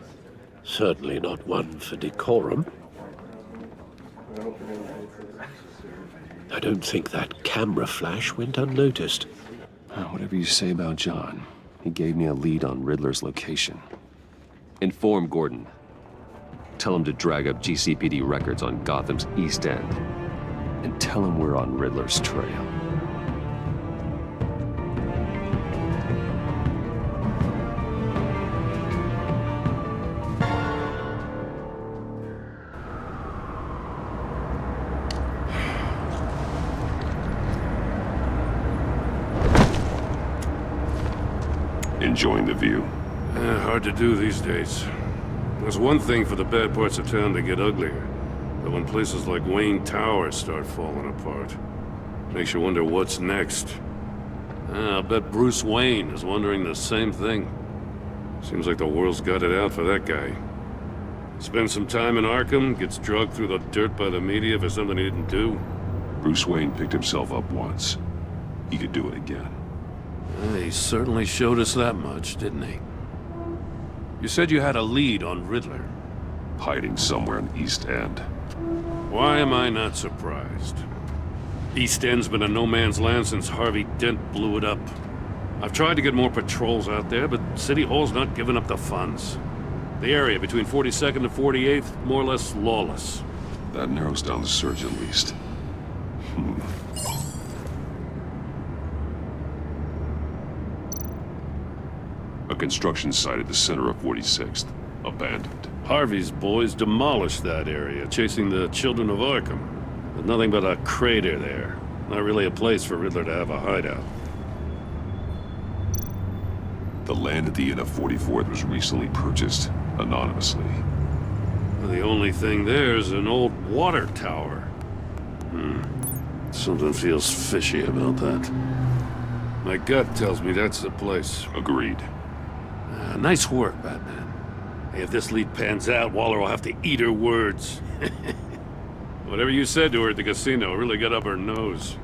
Certainly not one for decorum. I don't think that camera flash went unnoticed. Whatever you say about John, he gave me a lead on Riddler's location. Inform Gordon. Tell him to drag up GCPD records on Gotham's East End. And tell him we're on Riddler's trail. Enjoying the view? Hard to do these days. There's one thing for the bad parts of town to get uglier, but when places like Wayne Tower start falling apart, makes you wonder what's next. I'll bet Bruce Wayne is wondering the same thing. Seems like the world's got it out for that guy. Spends some time in Arkham, gets drugged through the dirt by the media for something he didn't do. Bruce Wayne picked himself up once. He could do it again. He certainly showed us that much, didn't he? You said you had a lead on Riddler. Hiding somewhere in East End. Why am I not surprised? East End's been a no-man's land since Harvey Dent blew it up. I've tried to get more patrols out there, but City Hall's not giving up the funds. The area between 42nd and 48th, more or less lawless. That narrows down the search at least. A construction site at the center of 46th. Abandoned. Harvey's boys demolished that area, chasing the children of Arkham. There's nothing but a crater there. Not really a place for Riddler to have a hideout. The land at the end of 44th was recently purchased anonymously. The only thing there is an old water tower. Something feels fishy about that. My gut tells me that's the place. Agreed. Nice work, Batman. Hey, if this lead pans out, Waller will have to eat her words. Whatever you said to her at the casino really got up her nose.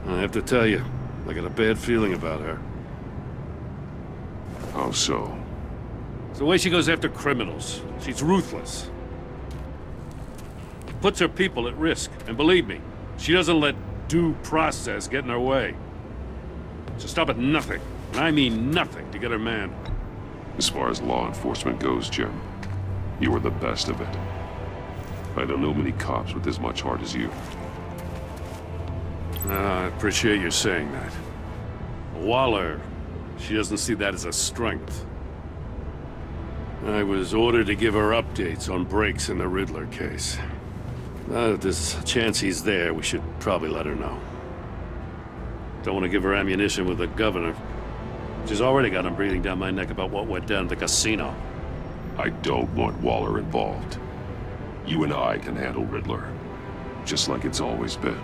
I have to tell you, I got a bad feeling about her. How so? It's the way she goes after criminals. She's ruthless. Puts her people at risk. And believe me, she doesn't let due process get in her way. She'll stop at nothing, and I mean nothing, to get her man. As far as law enforcement goes, Jim, you are the best of it. I don't know many cops with as much heart as you. I appreciate you saying that. Waller, she doesn't see that as a strength. I was ordered to give her updates on breaks in the Riddler case. If there's a chance he's there, we should probably let her know. Don't want to give her ammunition with the governor. She's already got him breathing down my neck about what went down at the casino. I don't want Waller involved. You and I can handle Riddler, just like it's always been.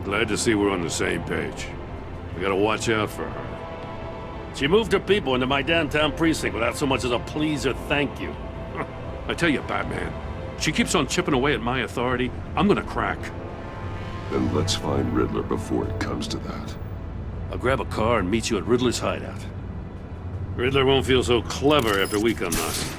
Glad to see we're on the same page. We gotta watch out for her. She moved her people into my downtown precinct without so much as a please or thank you. I tell you, Batman, she keeps on chipping away at my authority, I'm gonna crack. Then let's find Riddler before it comes to that. I'll grab a car and meet you at Riddler's hideout. Riddler won't feel so clever after we come knocking.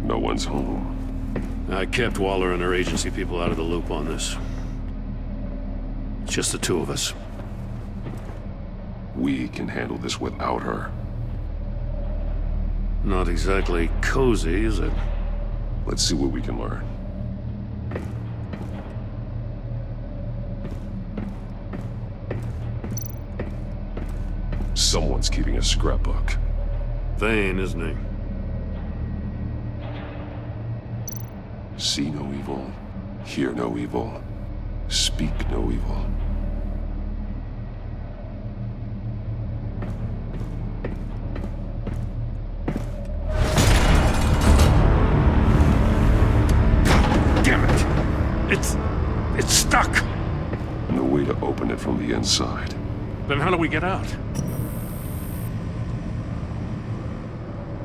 No one's home. I kept Waller and her agency people out of the loop on this. It's just the two of us. We can handle this without her. Not exactly cozy, is it? Let's see what we can learn. Someone's keeping a scrapbook. Vane, isn't he? See no evil, hear no evil, speak no evil. Damn it! It's stuck! No way to open it from the inside. Then how do we get out?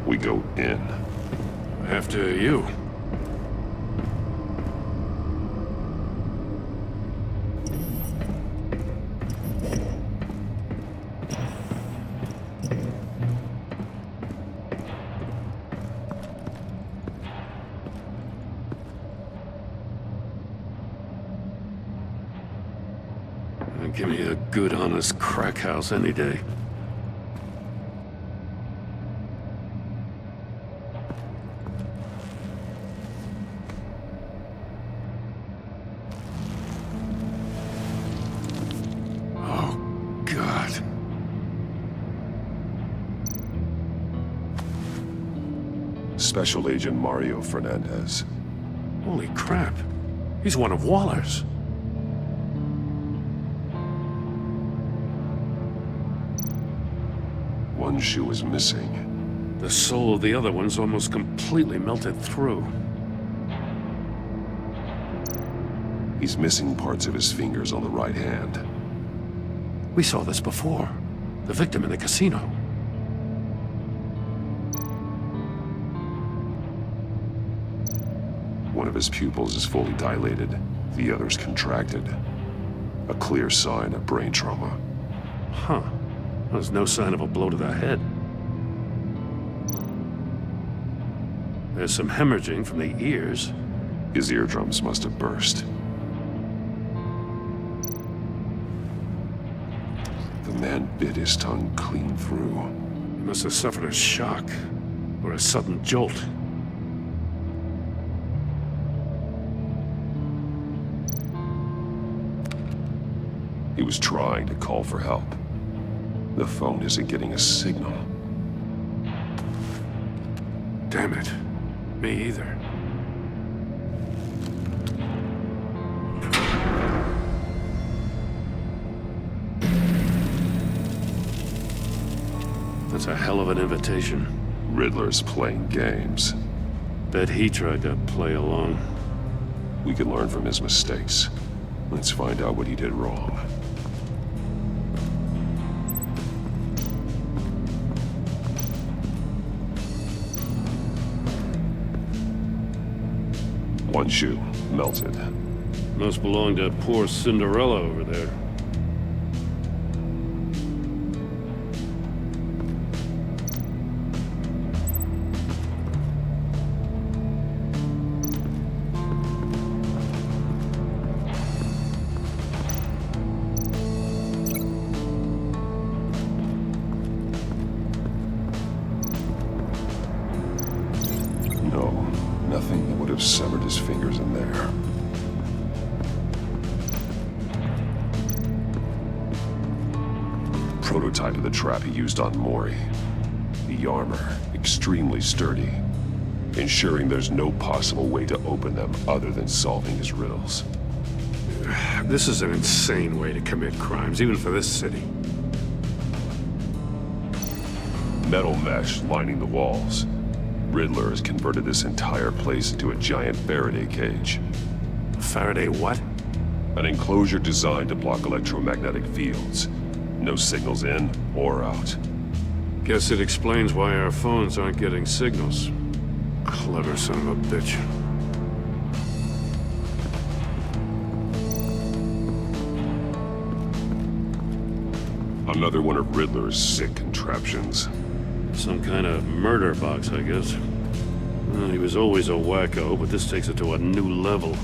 We go in. After you. Give me a good, honest crack house any day. Oh, God. Special Agent Mario Fernandez. Holy crap. He's one of Waller's. One shoe is missing. The soul of the other one's almost completely melted through. He's missing parts of his fingers on the right hand. We saw this before. The victim in the casino. One of his pupils is fully dilated, the other's contracted. A clear sign of brain trauma. Huh. There's no sign of a blow to the head. There's some hemorrhaging from the ears. His eardrums must have burst. The man bit his tongue clean through. He must have suffered a shock, or a sudden jolt. He was trying to call for help. The phone isn't getting a signal. Damn it. Me either. That's a hell of an invitation. Riddler's playing games. Bet he tried to play along. We can learn from his mistakes. Let's find out what he did wrong. One shoe, melted. Must belong to poor Cinderella over there. Nothing that would have severed his fingers in there. Prototype of the trap he used on Mori. The armor, extremely sturdy, ensuring there's no possible way to open them other than solving his riddles. This is an insane way to commit crimes, even for this city. Metal mesh lining the walls. Riddler has converted this entire place into a giant Faraday cage. Faraday what? An enclosure designed to block electromagnetic fields. No signals in or out. Guess it explains why our phones aren't getting signals. Clever son of a bitch. Another one of Riddler's sick contraptions. Some kind of murder box, I guess. Well, he was always a wacko, but this takes it to a new level.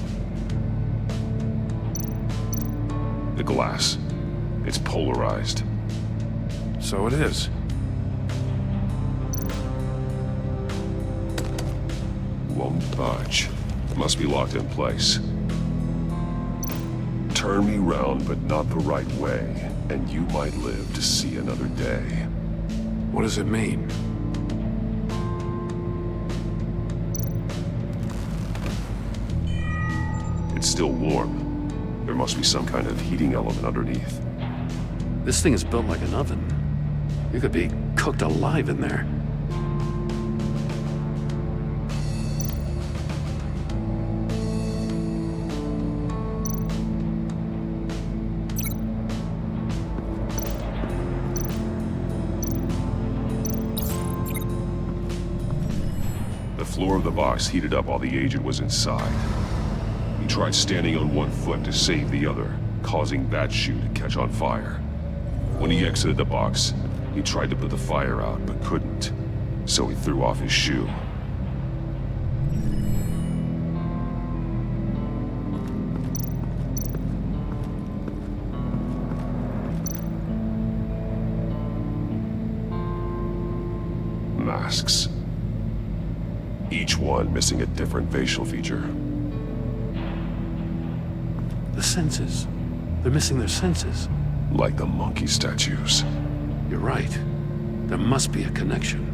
The glass. It's polarized. So it is. Won't budge. Must be locked in place. Turn me round, but not the right way, and you might live to see another day. What does it mean? It's still warm. There must be some kind of heating element underneath. This thing is built like an oven. You could be cooked alive in there. The floor of the box heated up while the agent was inside. He tried standing on one foot to save the other, causing that shoe to catch on fire. When he exited the box, he tried to put the fire out, but couldn't. So he threw off his shoe. Masks. Each one missing a different facial feature. The senses. They're missing their senses. Like the monkey statues. You're right. There must be a connection.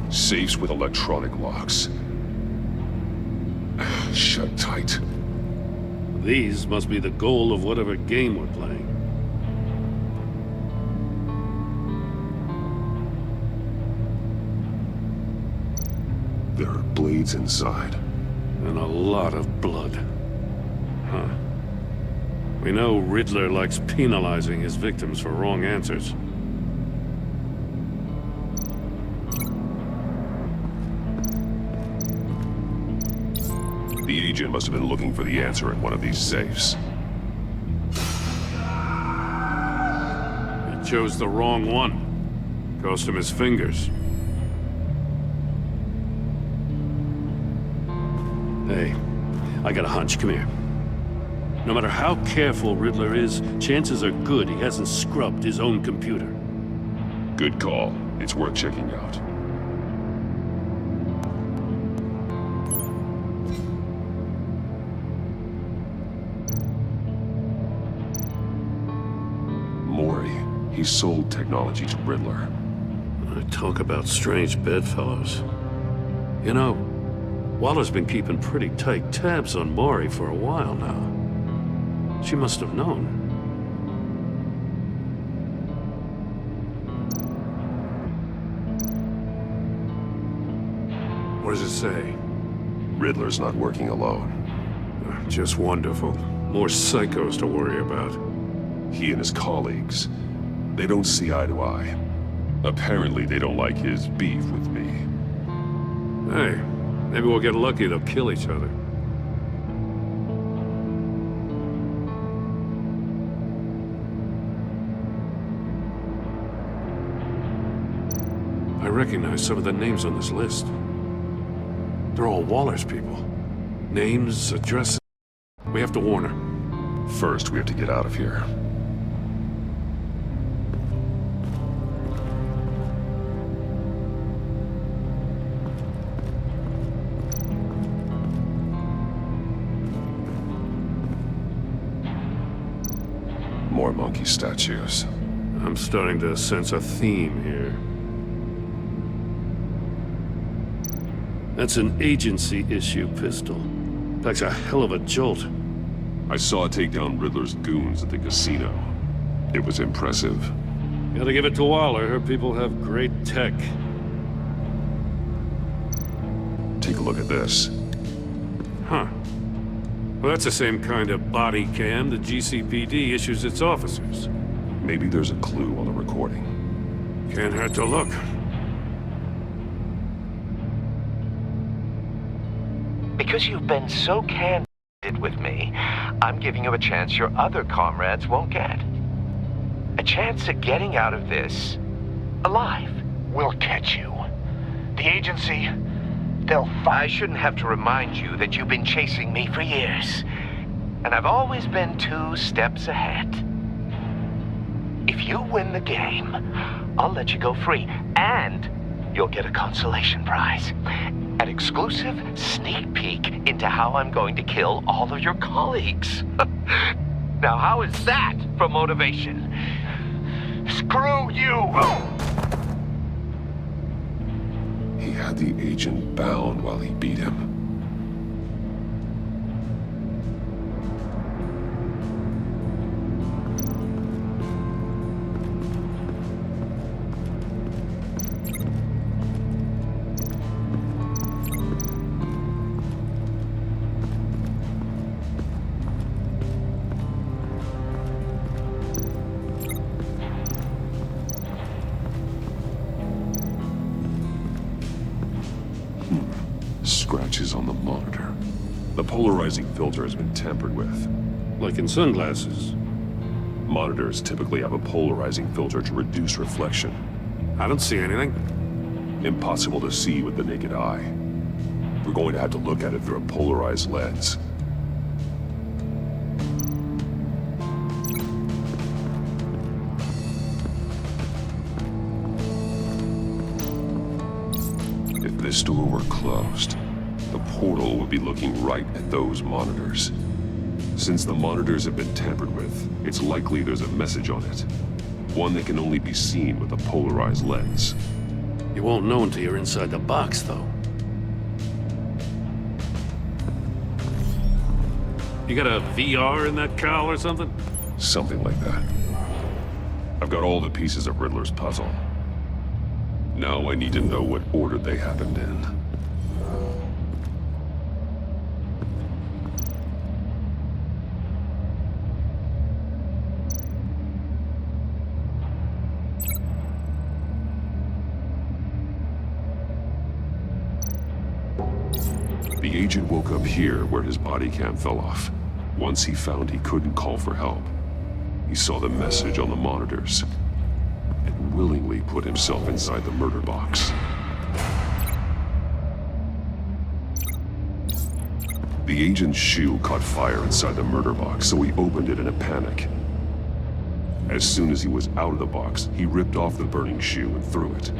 Safes with electronic locks. Shut tight. These must be the goal of whatever game we're playing. There are blades inside. And a lot of blood. Huh. We know Riddler likes penalizing his victims for wrong answers. The agent must have been looking for the answer in one of these safes. He chose the wrong one. Cost him his fingers. Hey, I got a hunch. Come here. No matter how careful Riddler is, chances are good he hasn't scrubbed his own computer. Good call. It's worth checking out. Mori, he sold technology to Riddler. I talk about strange bedfellows. You know, Waller's been keeping pretty tight tabs on Mori for a while now. She must have known. What does it say? Riddler's not working alone. Just wonderful. More psychos to worry about. He and his colleagues, they don't see eye to eye. Apparently they don't like his beef with me. Hey, maybe we'll get lucky they'll kill each other. I recognize some of the names on this list. They're all Waller's people. Names, addresses. We have to warn her. First, we have to get out of here. More monkey statues. I'm starting to sense a theme here. That's an agency-issue pistol. Packs a hell of a jolt. I saw it take down Riddler's goons at the casino. It was impressive. Gotta give it to Waller. Her people have great tech. Take a look at this. Huh. Well, that's the same kind of body cam the GCPD issues its officers. Maybe there's a clue on the recording. Can't hurt to look. Because you've been so candid with me, I'm giving you a chance your other comrades won't get. A chance at getting out of this alive. We'll catch you. The agency, they'll I shouldn't have to remind you that you've been chasing me for years. And I've always been 2 steps ahead. If you win the game, I'll let you go free. And you'll get a consolation prize. An exclusive sneak peek into how I'm going to kill all of your colleagues. Now, how is that for motivation? Screw you! He had the agent bound while he beat him. Scratches on the monitor. The polarizing filter has been tampered with. Like in sunglasses. Monitors typically have a polarizing filter to reduce reflection. I don't see anything. Impossible to see with the naked eye. We're going to have to look at it through a polarized lens. If this door were closed, the portal would be looking right at those monitors. Since the monitors have been tampered with, it's likely there's a message on it. One that can only be seen with a polarized lens. You won't know until you're inside the box, though. You got a VR in that cowl or something? Something like that. I've got all the pieces of Riddler's puzzle. Now I need to know what order they happened in. The agent woke up here where his body cam fell off. Once he found he couldn't call for help, he saw the message on the monitors and willingly put himself inside the murder box. The agent's shoe caught fire inside the murder box, so he opened it in a panic. As soon as he was out of the box, he ripped off the burning shoe and threw it.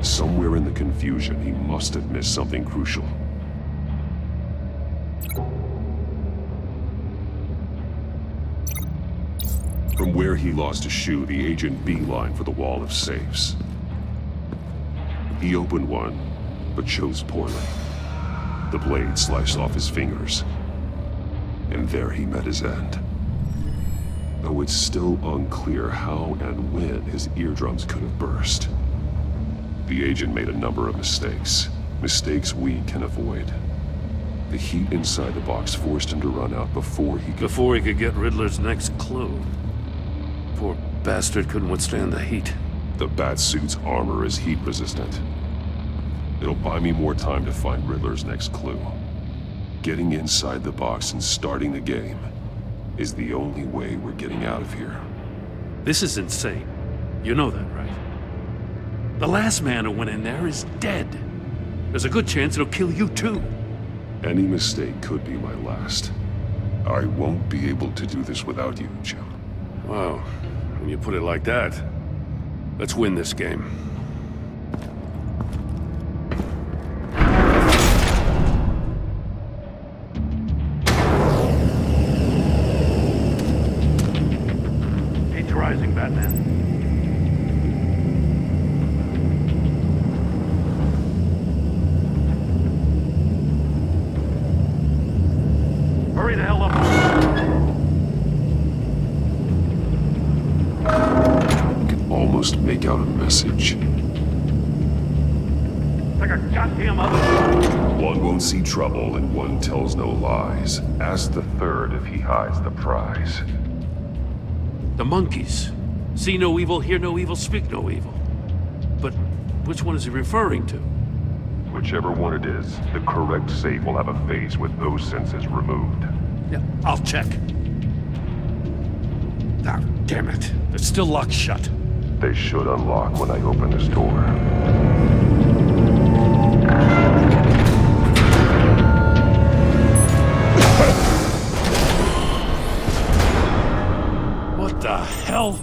Somewhere in the confusion, he must have missed something crucial. From where he lost a shoe, the agent beelined for the wall of safes. He opened one, but chose poorly. The blade sliced off his fingers, and there he met his end. Though it's still unclear how and when his eardrums could have burst. The agent made a number of mistakes. Mistakes we can avoid. The heat inside the box forced him to run out before he could get Riddler's next clue. Poor bastard couldn't withstand the heat. The Batsuit's armor is heat resistant. It'll buy me more time to find Riddler's next clue. Getting inside the box and starting the game is the only way we're getting out of here. This is insane. You know that, right? The last man who went in there is dead. There's a good chance it'll kill you too. Any mistake could be my last. I won't be able to do this without you, Jim. Wow. When you put it like that, let's win this game. Heat's rising, Batman. Hurry the hell up. Almost make out a message. Like a goddamn other. One won't see trouble and one tells no lies. Ask the third if he hides the prize. The monkeys. See no evil, hear no evil, speak no evil. But which one is he referring to? Whichever one it is, the correct safe will have a face with those senses removed. Yeah, I'll check. Ah, damn it. It's still locked shut. They should unlock when I open this door. What the hell?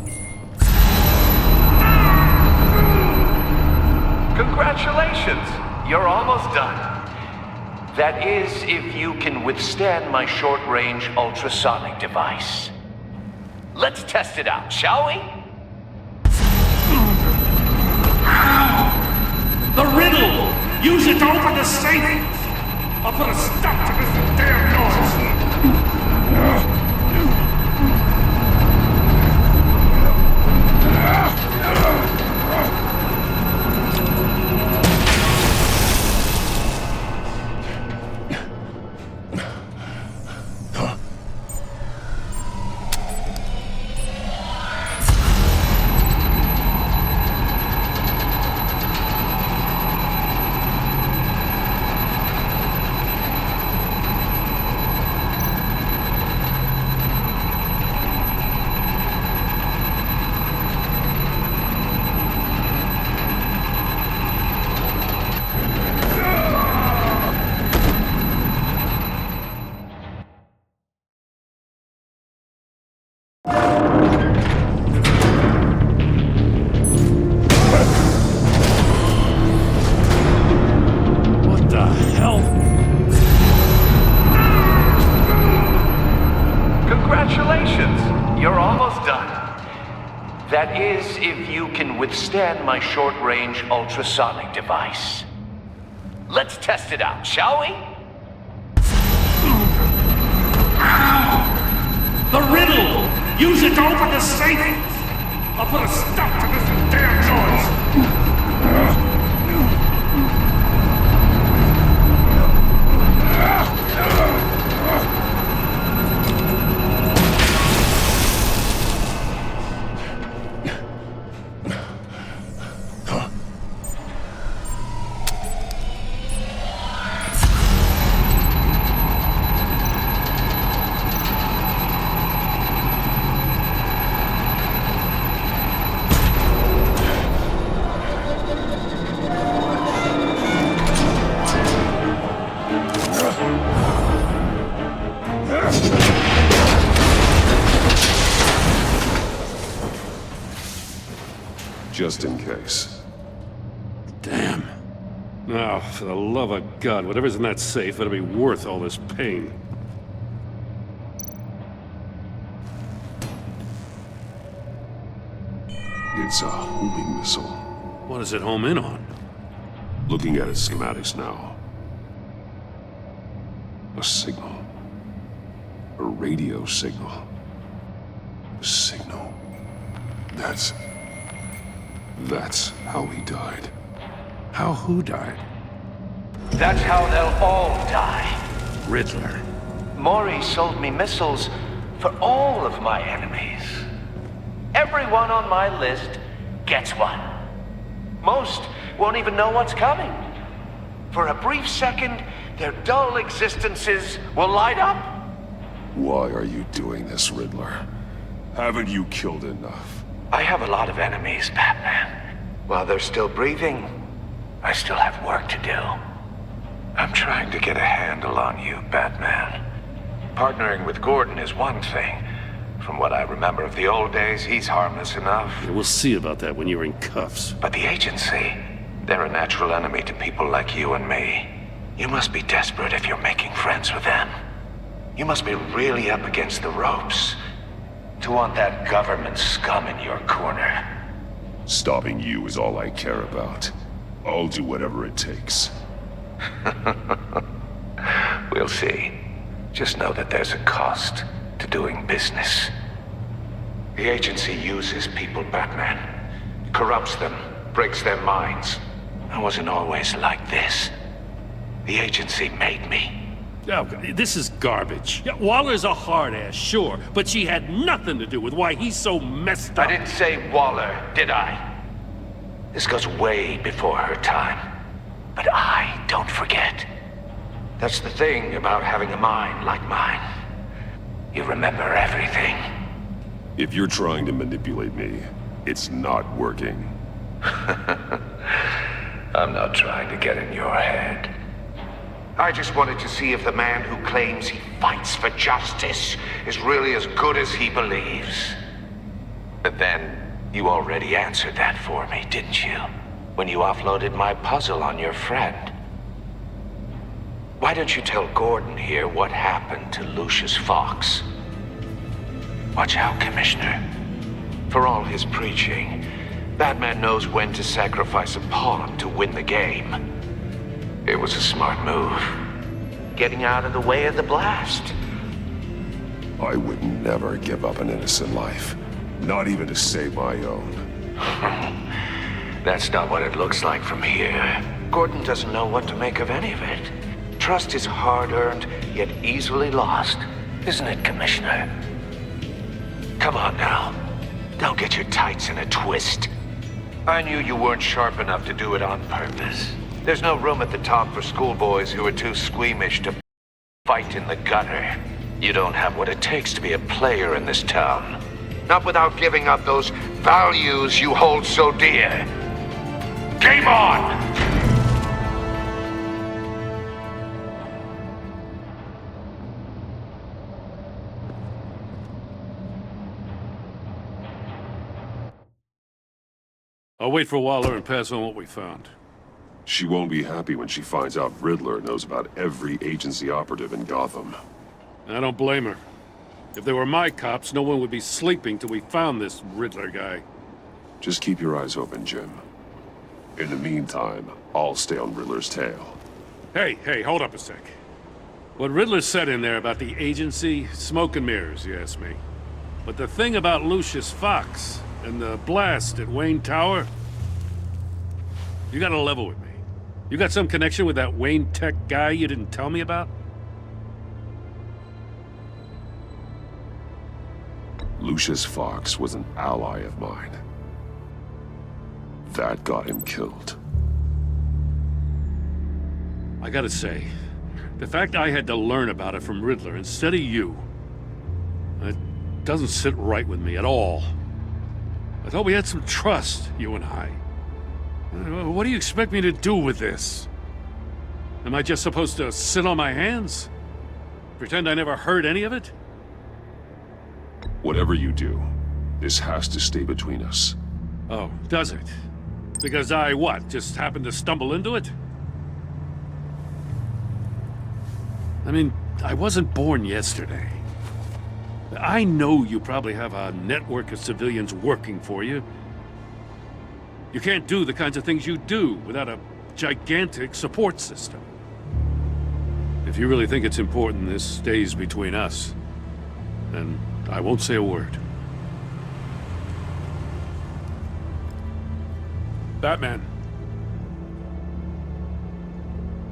Congratulations! You're almost done. That is, if you can withstand my short-range ultrasonic device. Let's test it out, shall we? The riddle! Use it to open the safe! I'll put a stop to this damn noise! That is, if you can withstand my short-range ultrasonic device. Let's test it out, shall we? The riddle! Use it to open the safe! I'll put a stop to this damn noise! Just in case. Damn. Now, for the love of God, whatever's in that safe, it'll be worth all this pain. It's a homing missile. What does it home in on? Looking at its schematics now. A signal. A radio signal. A signal. That's how he died. How who died? That's how they'll all die. Riddler. Maury sold me missiles for all of my enemies. Everyone on my list gets one. Most won't even know what's coming. For a brief second, their dull existences will light up. Why are you doing this, Riddler? Haven't you killed enough? I have a lot of enemies, Batman. While they're still breathing, I still have work to do. I'm trying to get a handle on you, Batman. Partnering with Gordon is one thing. From what I remember of the old days, he's harmless enough. Yeah, we'll see about that when you're in cuffs. But the agency, they're a natural enemy to people like you and me. You must be desperate if you're making friends with them. You must be really up against the ropes to want that government scum in your corner. Stopping you is all I care about. I'll do whatever it takes. We'll see. Just know that there's a cost to doing business. The agency uses people, Batman. Corrupts them, breaks their minds. I wasn't always like this. The agency made me. Oh, this is garbage. Yeah, Waller's a hard-ass, sure, but she had nothing to do with why he's so messed up. I didn't say Waller, did I? This goes way before her time. But I don't forget. That's the thing about having a mind like mine. You remember everything. If you're trying to manipulate me, it's not working. I'm not trying to get in your head. I just wanted to see if the man who claims he fights for justice is really as good as he believes. But then, you already answered that for me, didn't you? When you offloaded my puzzle on your friend. Why don't you tell Gordon here what happened to Lucius Fox? Watch out, Commissioner. For all his preaching, Batman knows when to sacrifice a pawn to win the game. It was a smart move. Getting out of the way of the blast. I would never give up an innocent life. Not even to save my own. That's not what it looks like from here. Gordon doesn't know what to make of any of it. Trust is hard-earned, yet easily lost. Isn't it, Commissioner? Come on now. Don't get your tights in a twist. I knew you weren't sharp enough to do it on purpose. There's no room at the top for schoolboys who are too squeamish to fight in the gutter. You don't have what it takes to be a player in this town. Not without giving up those values you hold so dear. Game on! I'll wait for Waller and pass on what we found. She won't be happy when she finds out Riddler knows about every agency operative in Gotham. I don't blame her. If they were my cops, no one would be sleeping till we found this Riddler guy. Just keep your eyes open, Jim. In the meantime, I'll stay on Riddler's tail. Hey, hold up a sec. What Riddler said in there about the agency, smoke and mirrors, you ask me. But the thing about Lucius Fox and the blast at Wayne Tower, you gotta level with me. You got some connection with that Wayne Tech guy you didn't tell me about? Lucius Fox was an ally of mine. That got him killed. I gotta say, the fact I had to learn about it from Riddler instead of you, it doesn't sit right with me at all. I thought we had some trust, you and I. What do you expect me to do with this? Am I just supposed to sit on my hands? Pretend I never heard any of it? Whatever you do, this has to stay between us. Oh, does it? Because I, what, just happened to stumble into it? I mean, I wasn't born yesterday. I know you probably have a network of civilians working for you. You can't do the kinds of things you do without a gigantic support system. If you really think it's important this stays between us, then I won't say a word. Batman.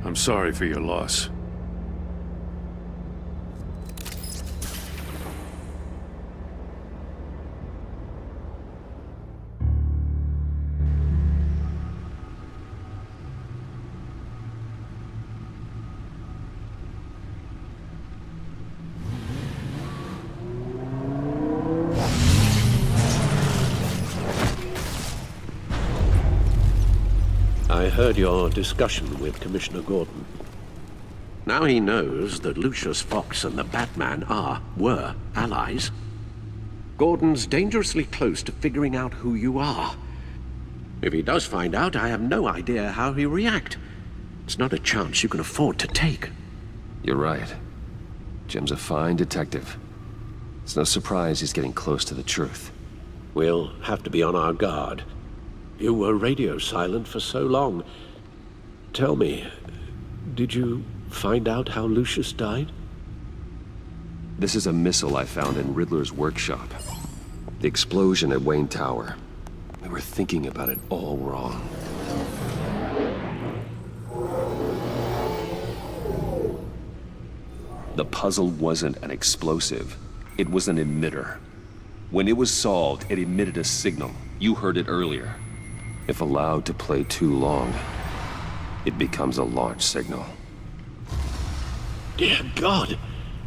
I'm sorry for your loss. I heard your discussion with Commissioner Gordon. Now he knows that Lucius Fox and the Batman were allies. Gordon's dangerously close to figuring out who you are. If he does find out, I have no idea how he'll react. It's not a chance you can afford to take. You're right. Jim's a fine detective. It's no surprise he's getting close to the truth. We'll have to be on our guard. You were radio silent for so long. Tell me, did you find out how Lucius died? This is a missile I found in Riddler's workshop. The explosion at Wayne Tower. We were thinking about it all wrong. The puzzle wasn't an explosive. It was an emitter. When it was solved, it emitted a signal. You heard it earlier. If allowed to play too long, it becomes a launch signal. Dear God!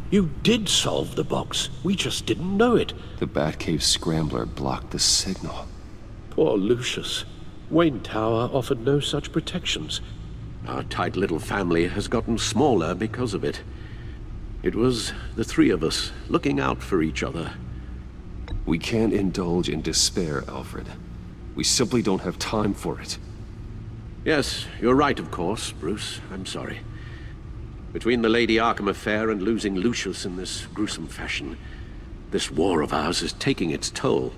You did solve the box. We just didn't know it. The Batcave scrambler blocked the signal. Poor Lucius. Wayne Tower offered no such protections. Our tight little family has gotten smaller because of it. It was the three of us looking out for each other. We can't indulge in despair, Alfred. We simply don't have time for it. Yes, you're right, of course, Bruce. I'm sorry. Between the Lady Arkham affair and losing Lucius in this gruesome fashion, this war of ours is taking its toll.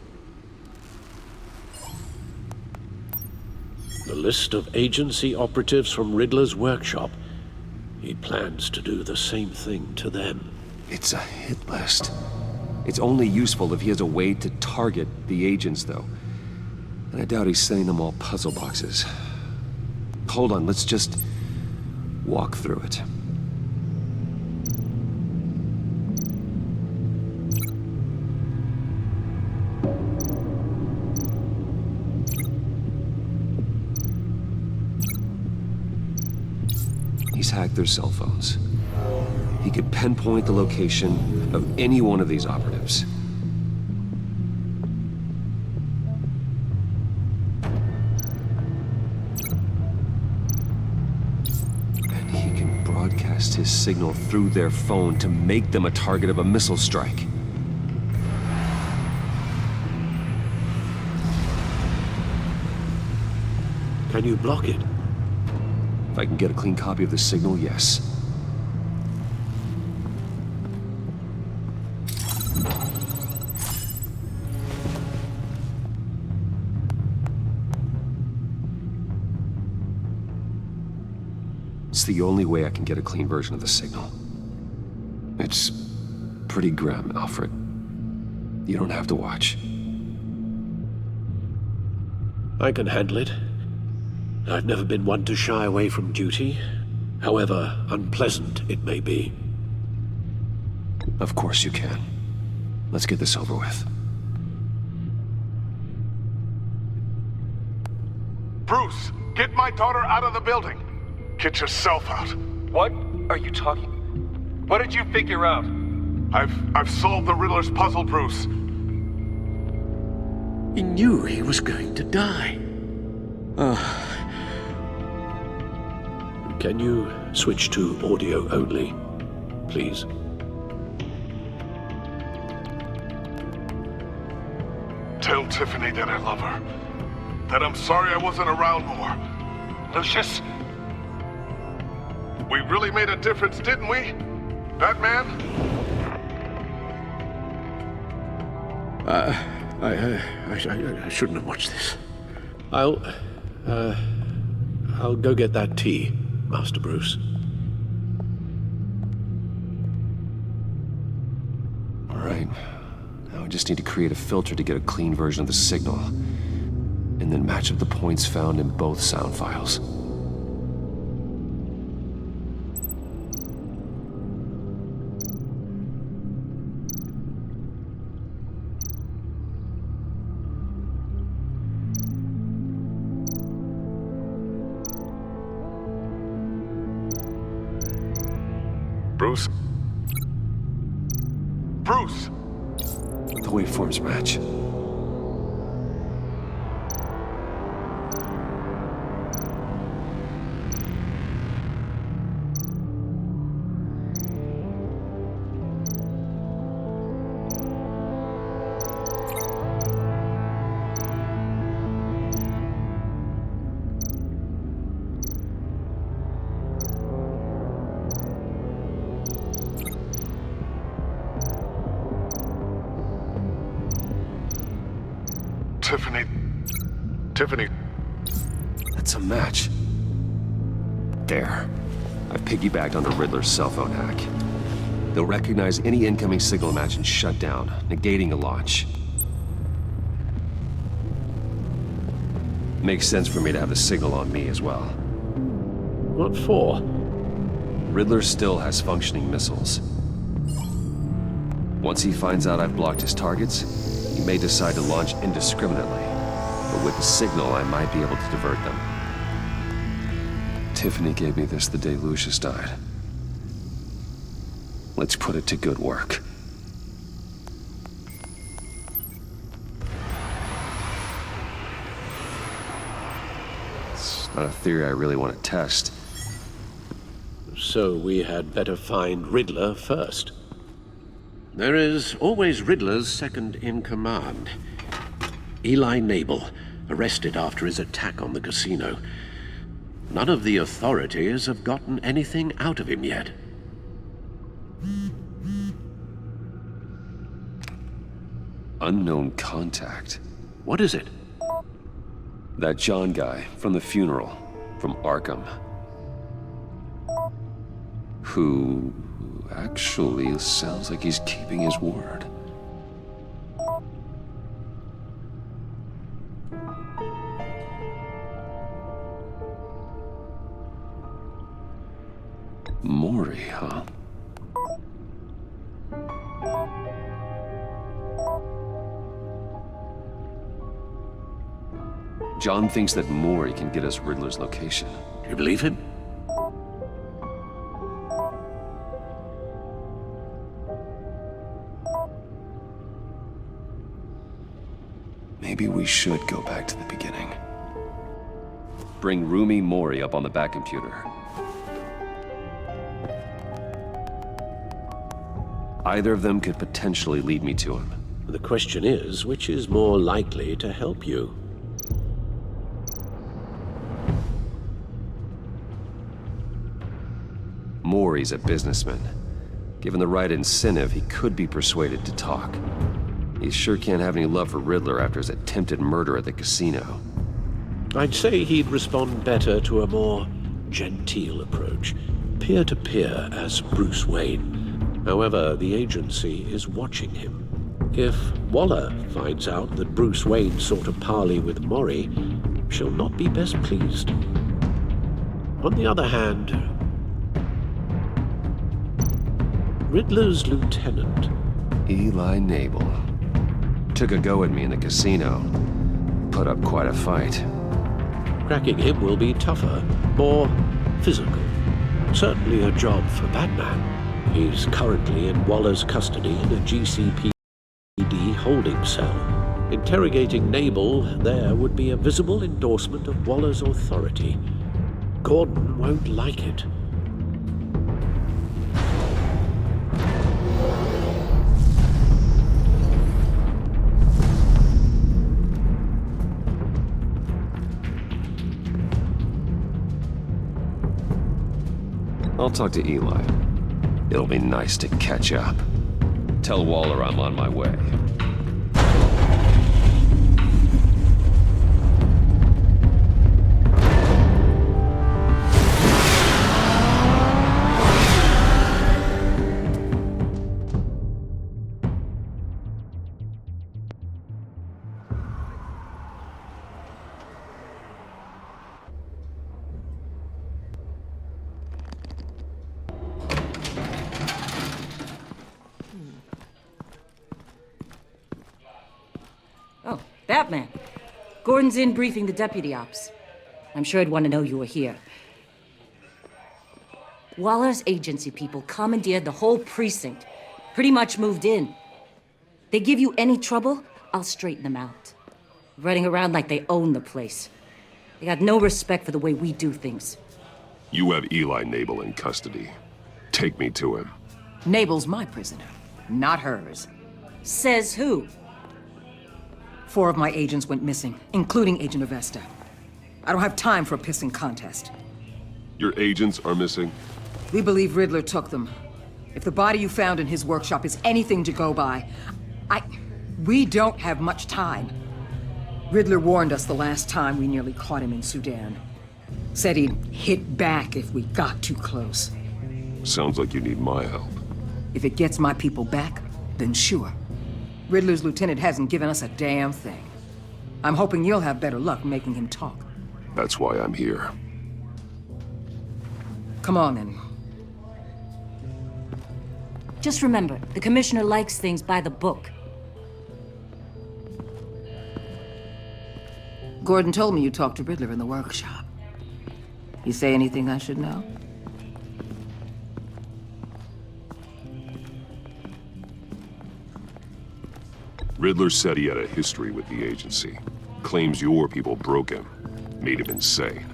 The list of agency operatives from Riddler's workshop. He plans to do the same thing to them. It's a hit list. It's only useful if he has a way to target the agents, though. And I doubt he's sending them all puzzle boxes. Hold on, let's just walk through it. He's hacked their cell phones. He could pinpoint the location of any one of these operatives. And he can broadcast his signal through their phone to make them a target of a missile strike. Can you block it? If I can get a clean copy of the signal, yes. It's the only way I can get a clean version of the signal. It's pretty grim, Alfred. You don't have to watch. I can handle it. I've never been one to shy away from duty, however unpleasant it may be. Of course you can. Let's get this over with. Bruce, get my daughter out of the building. Get yourself out. What are you talking? What did you figure out? I've solved the Riddler's puzzle, Bruce. He knew he was going to die. Can you switch to audio only, please? Tell Tiffany that I love her. that I'm sorry I wasn't around more. Lucius? We really made a difference, didn't we? Batman? I shouldn't have watched this. I'll go get that tea, Master Bruce. All right. Now I just need to create a filter to get a clean version of the signal, and then match up the points found in both sound files. Bruce? Bruce! The waveforms match. Tiffany. That's a match. There. I've piggybacked onto Riddler's cell phone hack. They'll recognize any incoming signal match and shut down, negating a launch. Makes sense for me to have the signal on me as well. What for? Riddler still has functioning missiles. Once he finds out I've blocked his targets, he may decide to launch indiscriminately. But with the signal, I might be able to divert them. Tiffany gave me this the day Lucius died. Let's put it to good work. It's not a theory I really want to test. So we had better find Riddler first. There is always Riddler's second in command. Eli Nabel, arrested after his attack on the casino. None of the authorities have gotten anything out of him yet. Unknown contact. What is it? That John guy from the funeral, from Arkham. Who actually sounds like he's keeping his word. Mori, huh? John thinks that Mori can get us Riddler's location. You believe him? Maybe we should go back to the beginning. Bring Rumi Mori up on the back computer. Either of them could potentially lead me to him. The question is, which is more likely to help you? Mori's a businessman. Given the right incentive, he could be persuaded to talk. He sure can't have any love for Riddler after his attempted murder at the casino. I'd say he'd respond better to a more genteel approach, peer-to-peer as Bruce Wayne. However, the agency is watching him. If Waller finds out that Bruce Wayne sought a parley with Mori, she'll not be best pleased. On the other hand, Riddler's lieutenant, Eli Nabel, took a go at me in the casino. Put up quite a fight. Cracking him will be tougher, more physical. Certainly a job for Batman. He's currently in Waller's custody in a GCPD holding cell. Interrogating Nabel there would be a visible endorsement of Waller's authority. Gordon won't like it. I'll talk to Eli. It'll be nice to catch up. Tell Waller I'm on my way. Oh, Batman. Gordon's in briefing the deputy ops. I'm sure he'd want to know you were here. Waller's agency people commandeered the whole precinct. Pretty much moved in. They give you any trouble, I'll straighten them out. Running around like they own the place. They got no respect for the way we do things. You have Eli Nabel in custody. Take me to him. Nabel's my prisoner, not hers. Says who? 4 of my agents went missing, including Agent Avesta. I don't have time for a pissing contest. Your agents are missing? We believe Riddler took them. If the body you found in his workshop is anything to go by, we don't have much time. Riddler warned us the last time we nearly caught him in Sudan. Said he'd hit back if we got too close. Sounds like you need my help. If it gets my people back, then sure. Riddler's lieutenant hasn't given us a damn thing. I'm hoping you'll have better luck making him talk. That's why I'm here. Come on, then. Just remember, the commissioner likes things by the book. Gordon told me you talked to Riddler in the workshop. You say anything I should know? Riddler said he had a history with the agency. Claims your people broke him. Made him insane.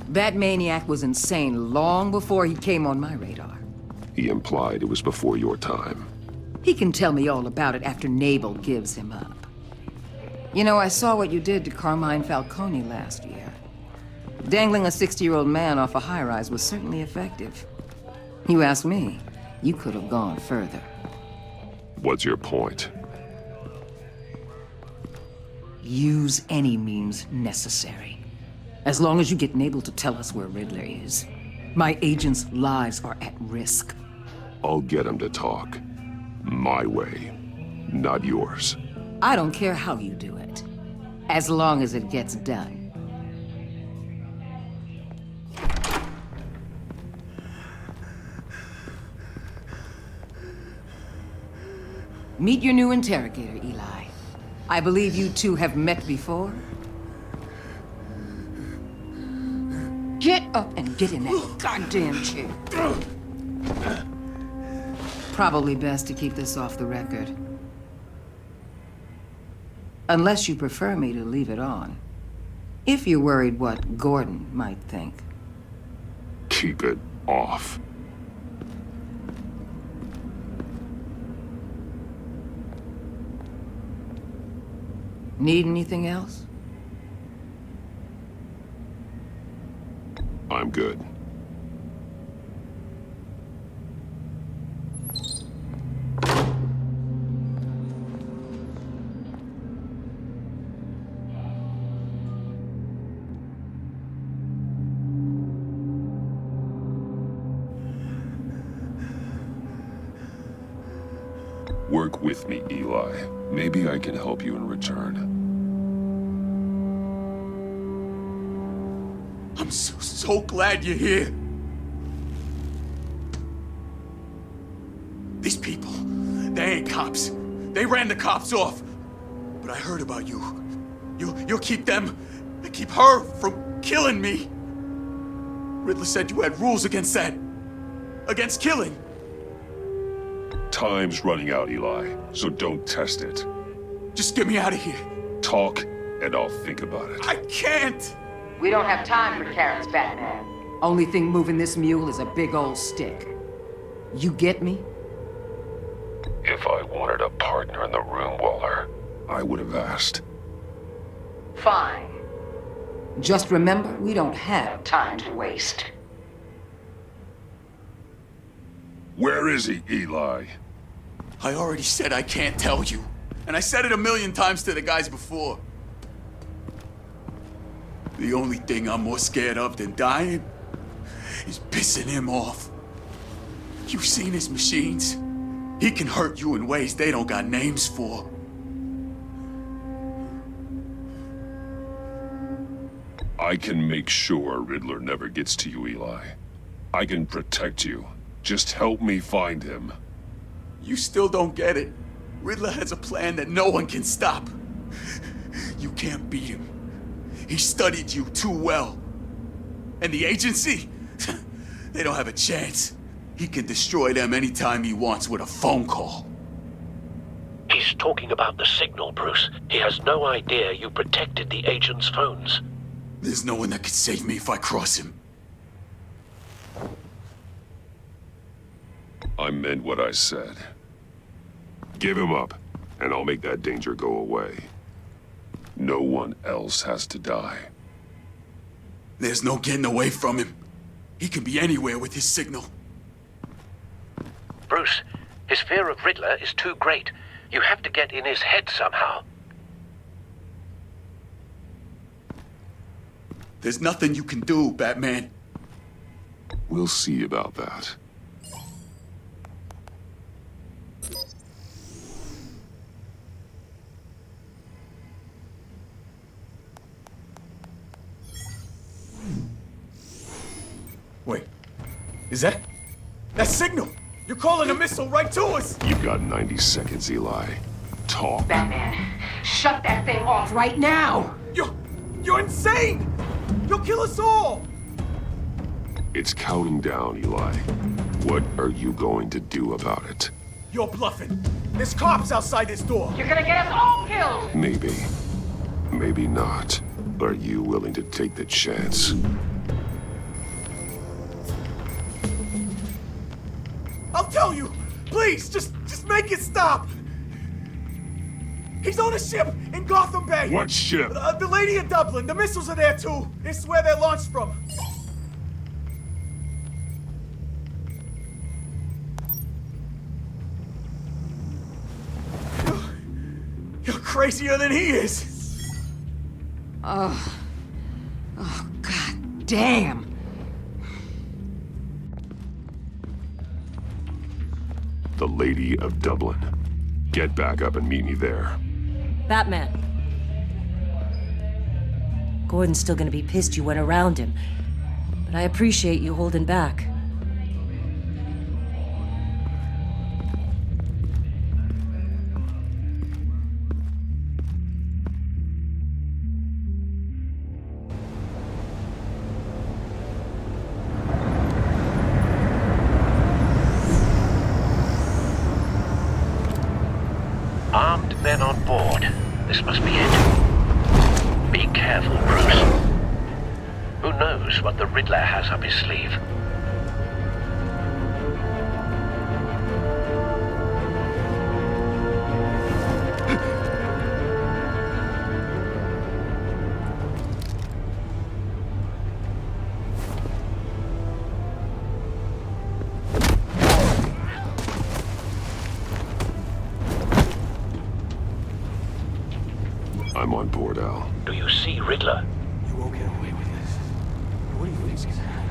That maniac was insane long before he came on my radar. He implied it was before your time. He can tell me all about it after Nabel gives him up. You know, I saw what you did to Carmine Falcone last year. Dangling a 60-year-old man off a high-rise was certainly effective. You ask me, you could have gone further. What's your point? Use any means necessary. As long as you get Nabel to tell us where Riddler is. My agents' lives are at risk. I'll get him to talk. My way, not yours. I don't care how you do it, as long as it gets done. Meet your new interrogator, Eli. I believe you two have met before? Get up and get in that goddamn chair. Probably best to keep this off the record. Unless you prefer me to leave it on. If you're worried what Gordon might think. Keep it off. Need anything else? I'm good. Work with me, Eli. Maybe I can help you in return. I'm so glad you're here. These people, they ain't cops. They ran the cops off. But I heard about you. You'll keep them, keep her from killing me. Riddler said you had rules against that. Against killing. Time's running out, Eli, so don't test it. Just get me out of here. Talk, and I'll think about it. I can't! We don't have time for carrots, Batman. Only thing moving this mule is a big old stick. You get me? If I wanted a partner in the room, Waller, I would have asked. Fine. Just remember, we don't have time to waste. Where is he, Eli? I already said I can't tell you. And I said it 1,000,000 times to the guys before. The only thing I'm more scared of than dying is pissing him off. You've seen his machines. He can hurt you in ways they don't got names for. I can make sure Riddler never gets to you, Eli. I can protect you. Just help me find him. You still don't get it. Riddler has a plan that no one can stop. You can't beat him. He studied you too well. And the agency? They don't have a chance. He can destroy them anytime he wants with a phone call. He's talking about the signal, Bruce. He has no idea you protected the agent's phones. There's no one that can save me if I cross him. I meant what I said. Give him up, and I'll make that danger go away. No one else has to die. There's no getting away from him. He can be anywhere with his signal. Bruce, his fear of Riddler is too great. You have to get in his head somehow. There's nothing you can do, Batman. We'll see about that. Wait, is that signal? You're calling a missile right to us! You've got 90 seconds, Eli. Talk. Batman, shut that thing off right now! You're insane! You'll kill us all! It's counting down, Eli. What are you going to do about it? You're bluffing. There's cops outside this door. You're gonna get us all killed! Maybe. Maybe not. Are you willing to take the chance? I'll tell you! Please, just make it stop! He's on a ship in Gotham Bay! What ship? The Lady of Dublin. The missiles are there, too. It's where they're launched from. You're crazier than he is! Oh, God damn! The Lady of Dublin. Get back up and meet me there. Batman. Gordon's still gonna be pissed you went around him, but I appreciate you holding back. Armed men on board. This must be it. Be careful, Bruce. Who knows what the Riddler has up his sleeve? I'm on board, Al. Do you see Riddler? You won't get away with this. What do you think's gonna happen?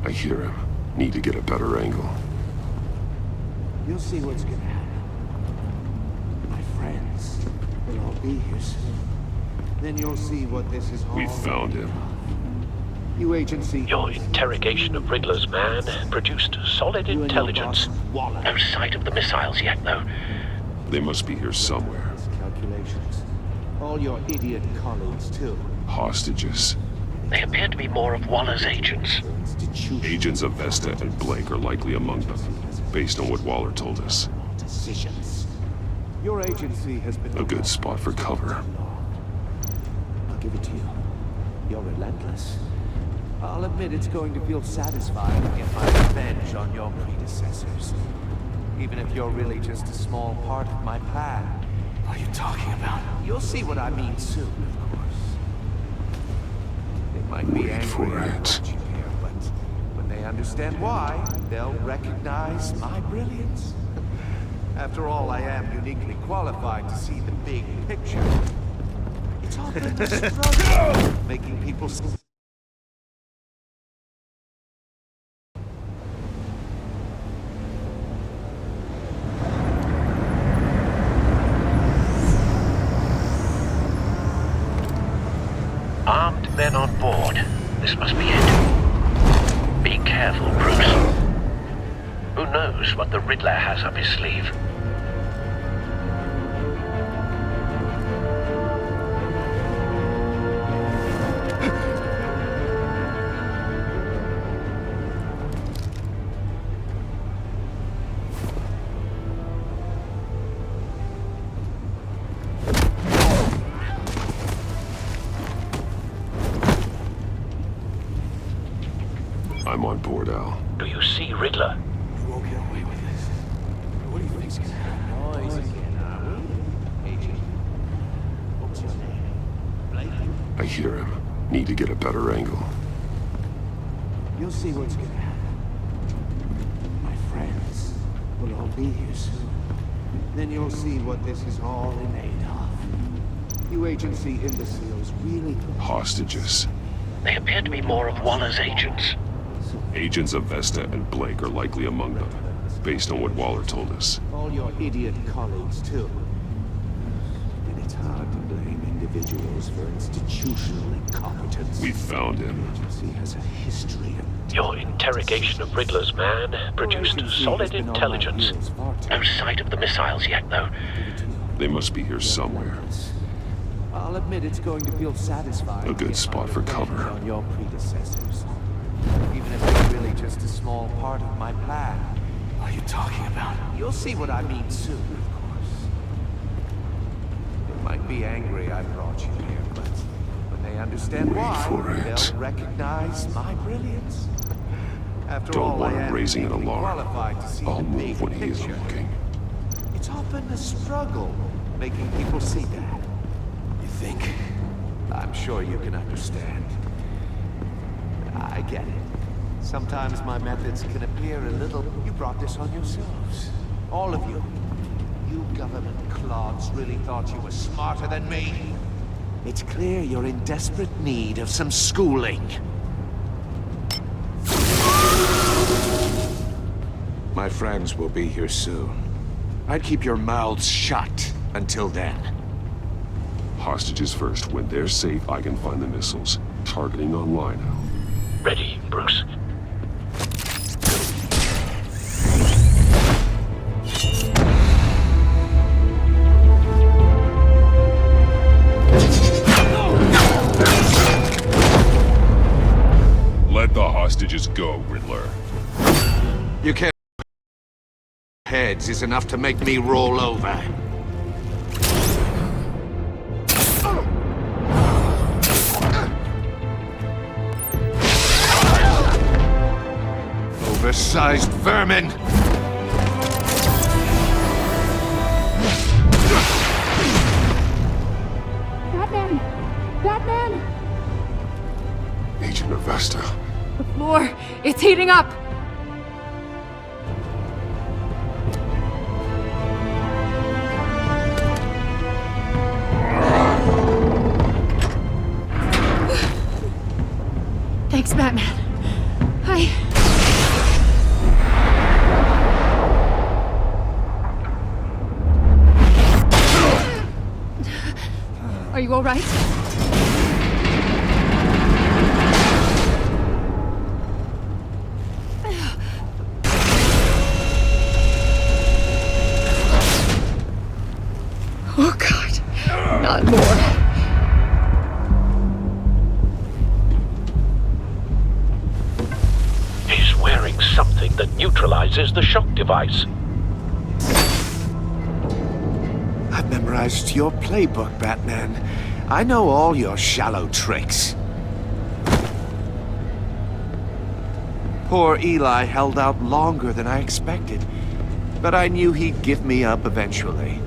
I hear him. Need to get a better angle. You'll see what's gonna happen. My friends will all be here soon. Then you'll see what this is all We found him. You agency. Your interrogation of Riddler's man produced solid intelligence. No sight of the missiles yet, though. They must be here somewhere. Calculations. All your idiot colleagues, too. Hostages. They appear to be more of Waller's agents. Agents of Vesta and Blake are likely among them, based on what Waller told us. Decisions. Your agency has been A good spot for cover. I'll give it to you. You're relentless. I'll admit it's going to feel satisfying to get my revenge on your predecessors. Even if you're really just a small part of my plan. What are you talking about? You'll see what I mean soon, of course. Might be Wait for angry I it. brought you here, but when they understand why, they'll recognize my brilliance. After all, I am uniquely qualified to see the big picture. It's often a struggle making people see. Armed men on board. This must be it. Be careful, Bruce. Who knows what the Riddler has up his sleeve? I'm on board, Al. Do you see Riddler? You won't get away with this. What do you think's gonna happen? Noise again, are we? Agent, what's your name? Blake? I hear him. Need to get a better angle. You'll see what's gonna happen. My friends will all be here soon. Then you'll see what this is all in aid of. You agency imbeciles really... Hostages. They appear to be more of Waller's agents. Agents of Vesta and Blake are likely among them, based on what Waller told us. All your idiot colleagues, too. And it's hard to blame individuals for institutional incompetence. We found him. The agency has a history of... Your interrogation of Riddler's man produced solid intelligence. No sight of the missiles yet, though. They must be here somewhere. I'll admit it's going to feel satisfying. A good spot for cover. On your predecessors. Even if they're really just a small part of my plan. What are you talking about? You'll see what I mean soon, of course. They might be angry I brought you here, but when they understand why, they'll recognize my brilliance. After Don't all, want I him am raising an uniquely alarm. qualified to see I'll the move big when he isn't picture. looking. It's often a struggle making people see that. You think? I'm sure you can understand. I get it. Sometimes my methods can appear a little... You brought this on yourselves. All of you. You government clods really thought you were smarter than me. It's clear you're in desperate need of some schooling. My friends will be here soon. I'd keep your mouths shut until then. Hostages first. When they're safe, I can find the missiles. Targeting online, Al. Ready, Bruce. Let the hostages go, Riddler. You can't... Heads is enough to make me roll over. Oversized vermin! Batman! Batman! Agent of Vesta. The floor, it's heating up! Thanks, Batman. Are you all right? Oh, God. Not more. He's wearing something that neutralizes the shock device. I've memorized your playbook, Batman. I know all your shallow tricks. Poor Eli held out longer than I expected, but I knew he'd give me up eventually.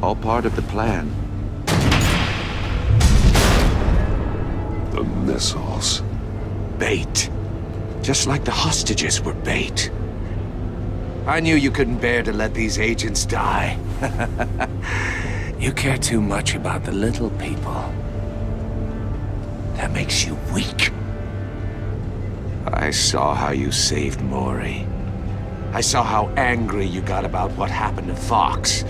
All part of the plan. The missiles. Bait. Just like the hostages were bait. I knew you couldn't bear to let these agents die. You care too much about the little people. That makes you weak. I saw how you saved Maury. I saw how angry you got about what happened to Fox.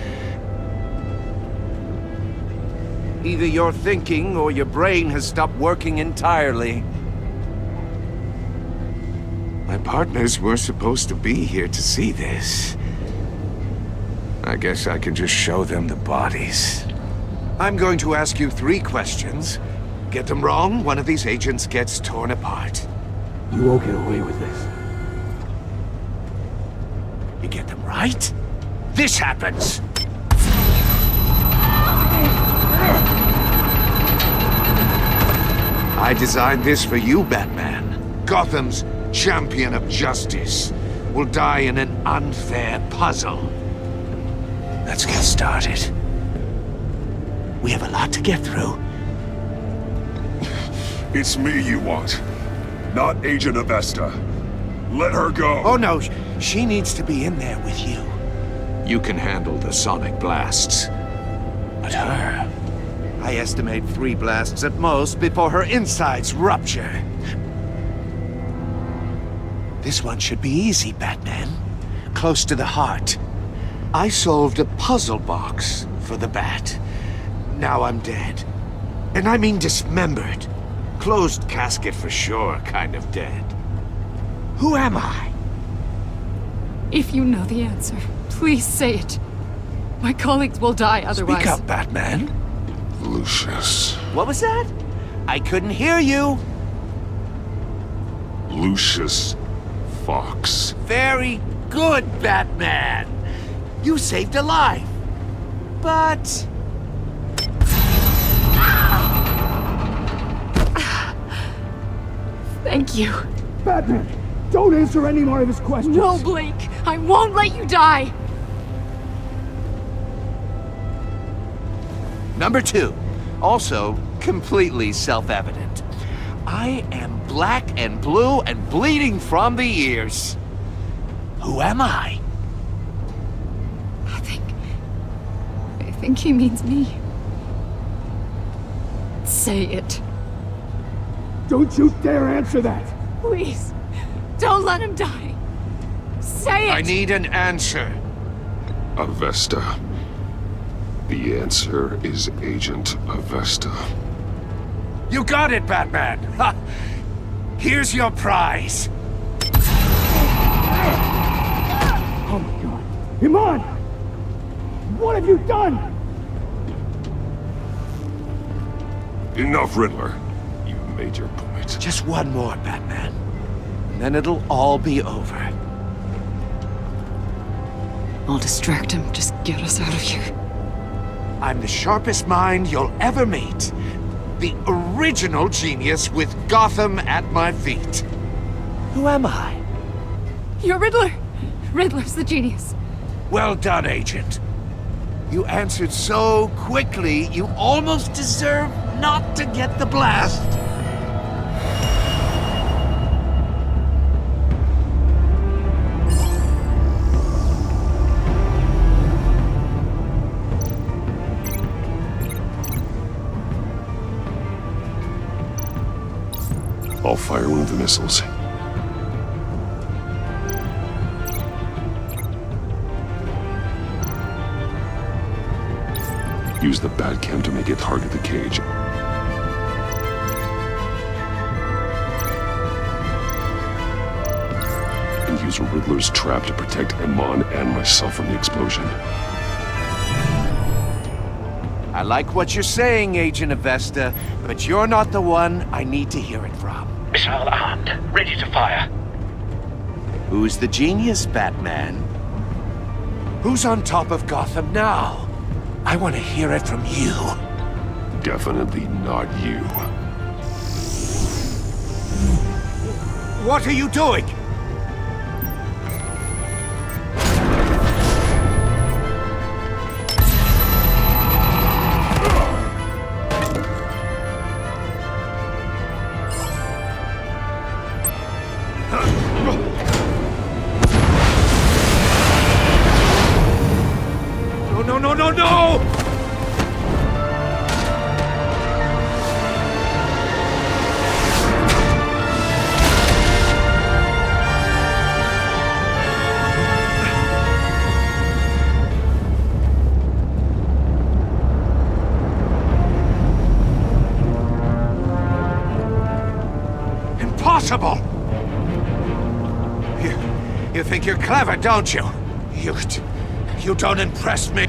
Either you're thinking or your brain has stopped working entirely. My partners were supposed to be here to see this. I guess I can just show them the bodies. I'm going to ask you 3 questions. Get them wrong, one of these agents gets torn apart. You won't get away with this. You get them right, this happens! I designed this for you, Batman. Gotham's champion of justice will die in an unfair puzzle. Let's get started. We have a lot to get through. It's me you want, not Agent Avesta. Let her go. Oh no, she needs to be in there with you. You can handle the sonic blasts. But her, I estimate 3 blasts at most before her insides rupture. This one should be easy, Batman. Close to the heart. I solved a puzzle box for the Bat. Now I'm dead. And I mean dismembered. Closed casket for sure, kind of dead. Who am I? If you know the answer, please say it. My colleagues will die otherwise. Speak up, Batman. Lucius. What was that? I couldn't hear you. Lucius Fox. Very good, Batman. You saved a life. But... Thank you. Batman, don't answer any more of his questions. No, Blake. I won't let you die. Number 2. Also, completely self-evident. I am black and blue and bleeding from the ears. Who am I? I think he means me. Say it. Don't you dare answer that! Please, don't let him die. Say it! I need an answer. Avesta. The answer is Agent Avesta. You got it, Batman! Ha! Here's your prize! Oh my god. Iman! What have you done? Enough, Riddler. You've made your point. Just one more, Batman. And then it'll all be over. I'll distract him. Just get us out of here. I'm the sharpest mind you'll ever meet. The original genius with Gotham at my feet. Who am I? You're Riddler. Riddler's the genius. Well done, Agent. You answered so quickly, you almost deserve not to get the blast. I'll fire one of the missiles. Use the Batcam to make it target the cage. And use Riddler's trap to protect Iman and myself from the explosion. I like what you're saying, Agent Avesta, but you're not the one I need to hear it from. Missile armed, ready to fire. Who's the genius, Batman? Who's on top of Gotham now? I want to hear it from you. Definitely not you. What are you doing? no, no! Impossible! You think you're clever, don't you? You don't impress me.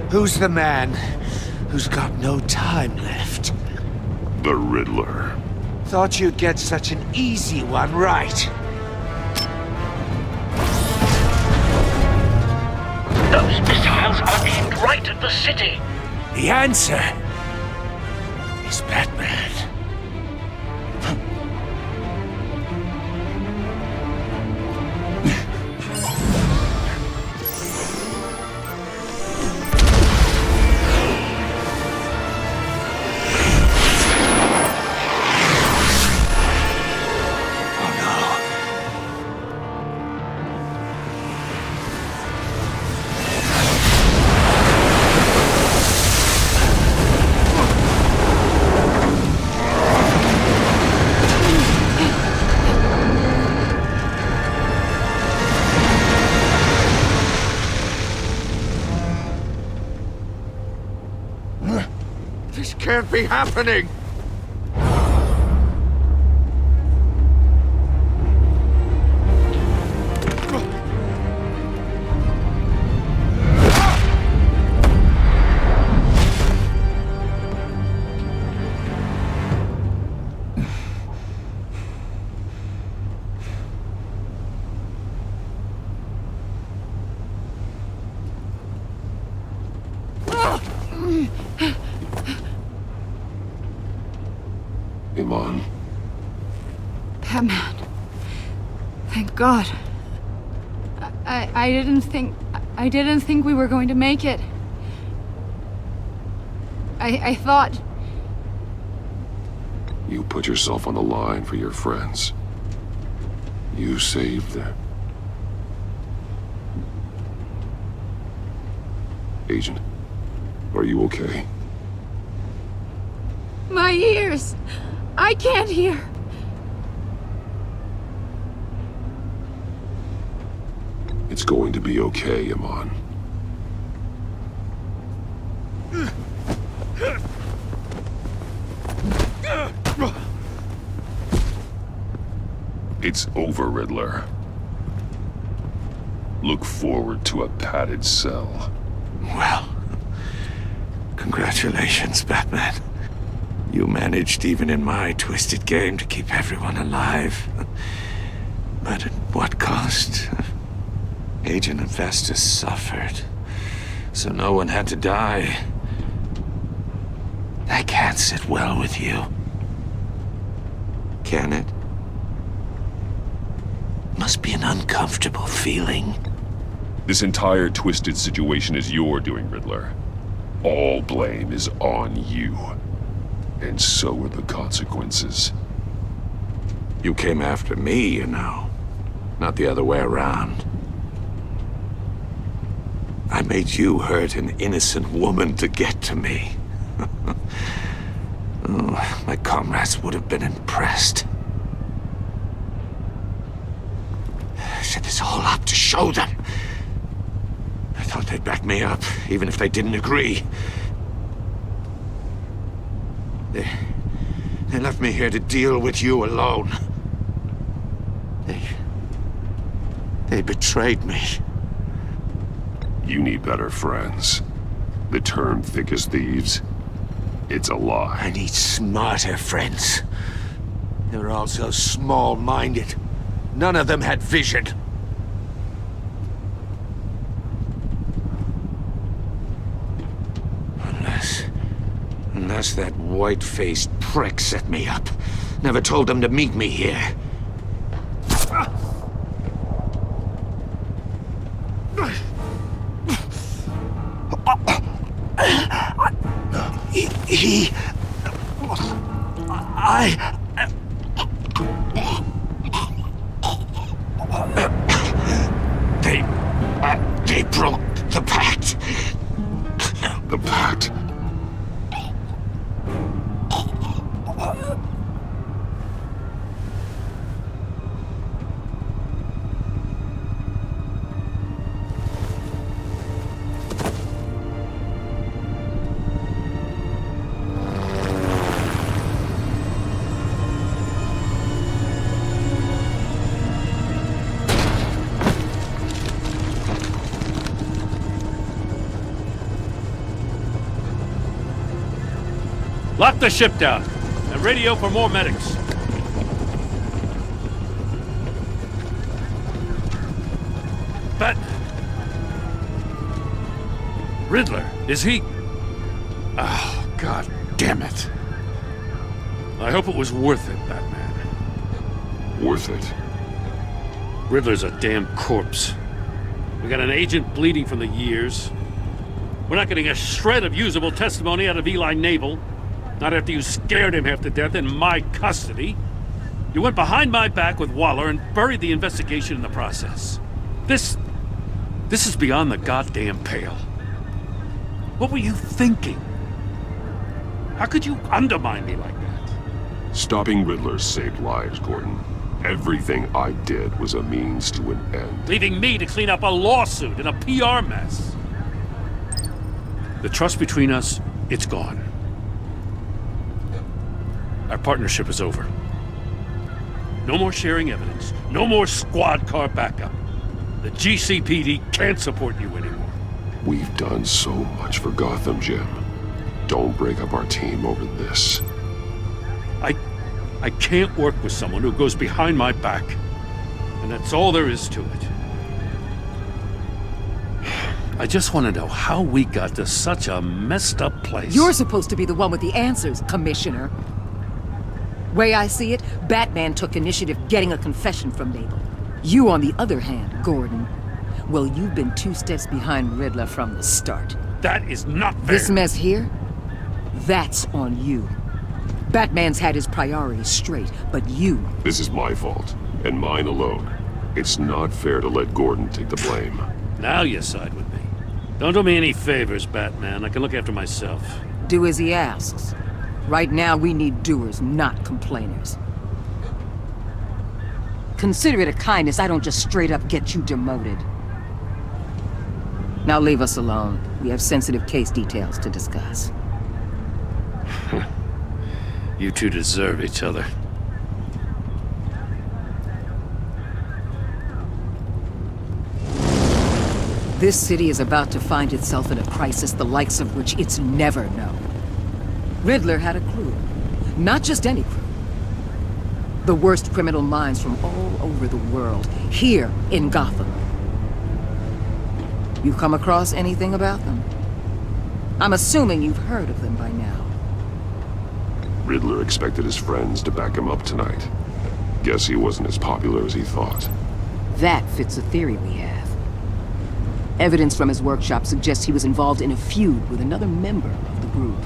Who's the man who's got no time left? The Riddler. Thought you'd get such an easy one right. Those missiles are aimed right at the city. The answer is Batman. This can't be happening! Iman. Batman. Thank God. I didn't think we were going to make it. I thought... You put yourself on the line for your friends. You saved them. Agent, are you okay? My ears! I can't hear! It's going to be okay, Iman. It's over, Riddler. Look forward to a padded cell. Well, congratulations, Batman. You managed, even in my twisted game, to keep everyone alive. But at what cost? Agent Infestus suffered, so no one had to die. That can't sit well with you. Can it? Must be an uncomfortable feeling. This entire twisted situation is your doing, Riddler. All blame is on you. And so are the consequences. You came after me, you know. Not the other way around. I made you hurt an innocent woman to get to me. Oh, my comrades would have been impressed. I set this all up to show them. I thought they'd back me up, even if they didn't agree. They left me here to deal with you alone. They betrayed me. You need better friends. The term thick as thieves, it's a lie. I need smarter friends. They were all so small-minded. None of them had vision. Unless that white-faced prick set me up. Never told them to meet me here. They broke the pact. The pact? Lock the ship down and radio for more medics. But Riddler, is he? Oh, God damn it. I hope it was worth it, Batman. Worth it? Riddler's a damn corpse. We got an agent bleeding from the years. We're not getting a shred of usable testimony out of Eli Naval. Not after you scared him half to death in my custody. You went behind my back with Waller and buried the investigation in the process. This is beyond the goddamn pale. What were you thinking? How could you undermine me like that? Stopping Riddler saved lives, Gordon. Everything I did was a means to an end. Leaving me to clean up a lawsuit and a PR mess. The trust between us, it's gone. Our partnership is over. No more sharing evidence. No more squad car backup. The GCPD can't support you anymore. We've done so much for Gotham, Jim. Don't break up our team over this. I can't work with someone who goes behind my back. And that's all there is to it. I just want to know how we got to such a messed up place. You're supposed to be the one with the answers, Commissioner. Way I see it, Batman took initiative getting a confession from Naval. You, on the other hand, Gordon, well, you've been 2 steps behind Riddler from the start. That is not fair. This mess here, that's on you. Batman's had his priorities straight, but you... This is my fault, and mine alone. It's not fair to let Gordon take the blame. Now you side with me. Don't do me any favors, Batman. I can look after myself. Do as he asks. Right now, we need doers, not complainers. Consider it a kindness I don't just straight up get you demoted. Now leave us alone. We have sensitive case details to discuss. You two deserve each other. This city is about to find itself in a crisis the likes of which it's never known. Riddler had a crew. Not just any crew. The worst criminal minds from all over the world, here in Gotham. You come across anything about them? I'm assuming you've heard of them by now. Riddler expected his friends to back him up tonight. Guess he wasn't as popular as he thought. That fits a theory we have. Evidence from his workshop suggests he was involved in a feud with another member of the group.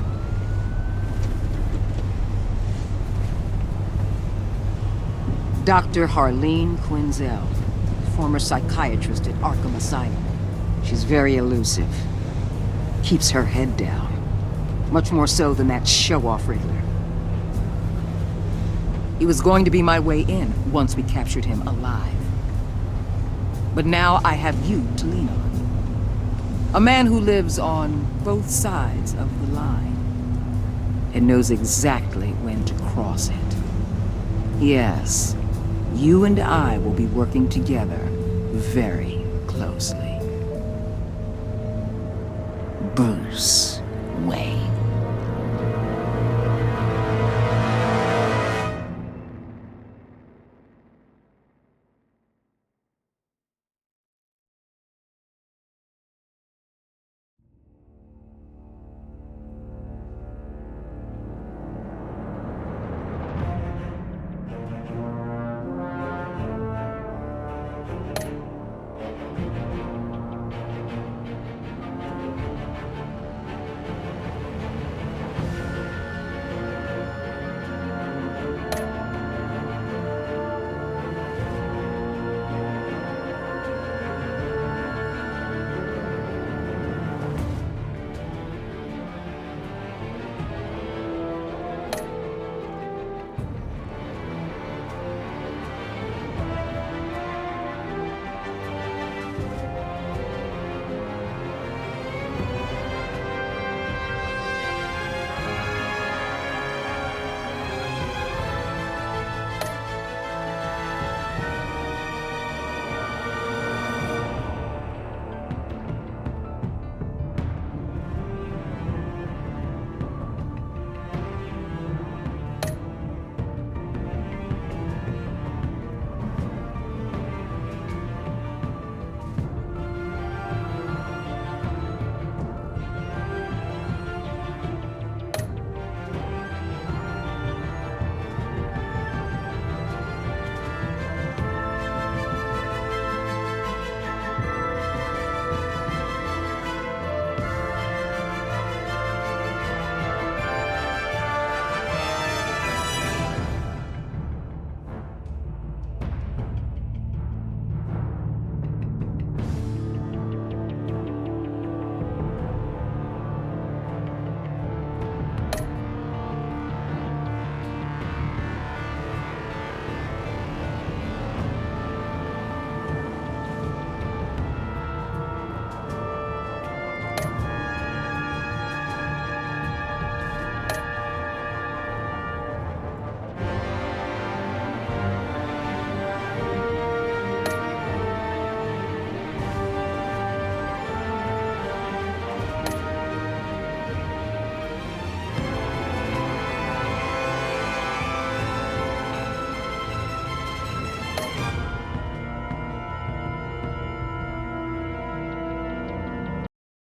Dr. Harleen Quinzel, former psychiatrist at Arkham Asylum. She's very elusive. Keeps her head down. Much more so than that show-off Riddler. He was going to be my way in once we captured him alive. But now I have you to lean on. A man who lives on both sides of the line and knows exactly when to cross it. Yes, you and I will be working together very closely. Bruce Wayne.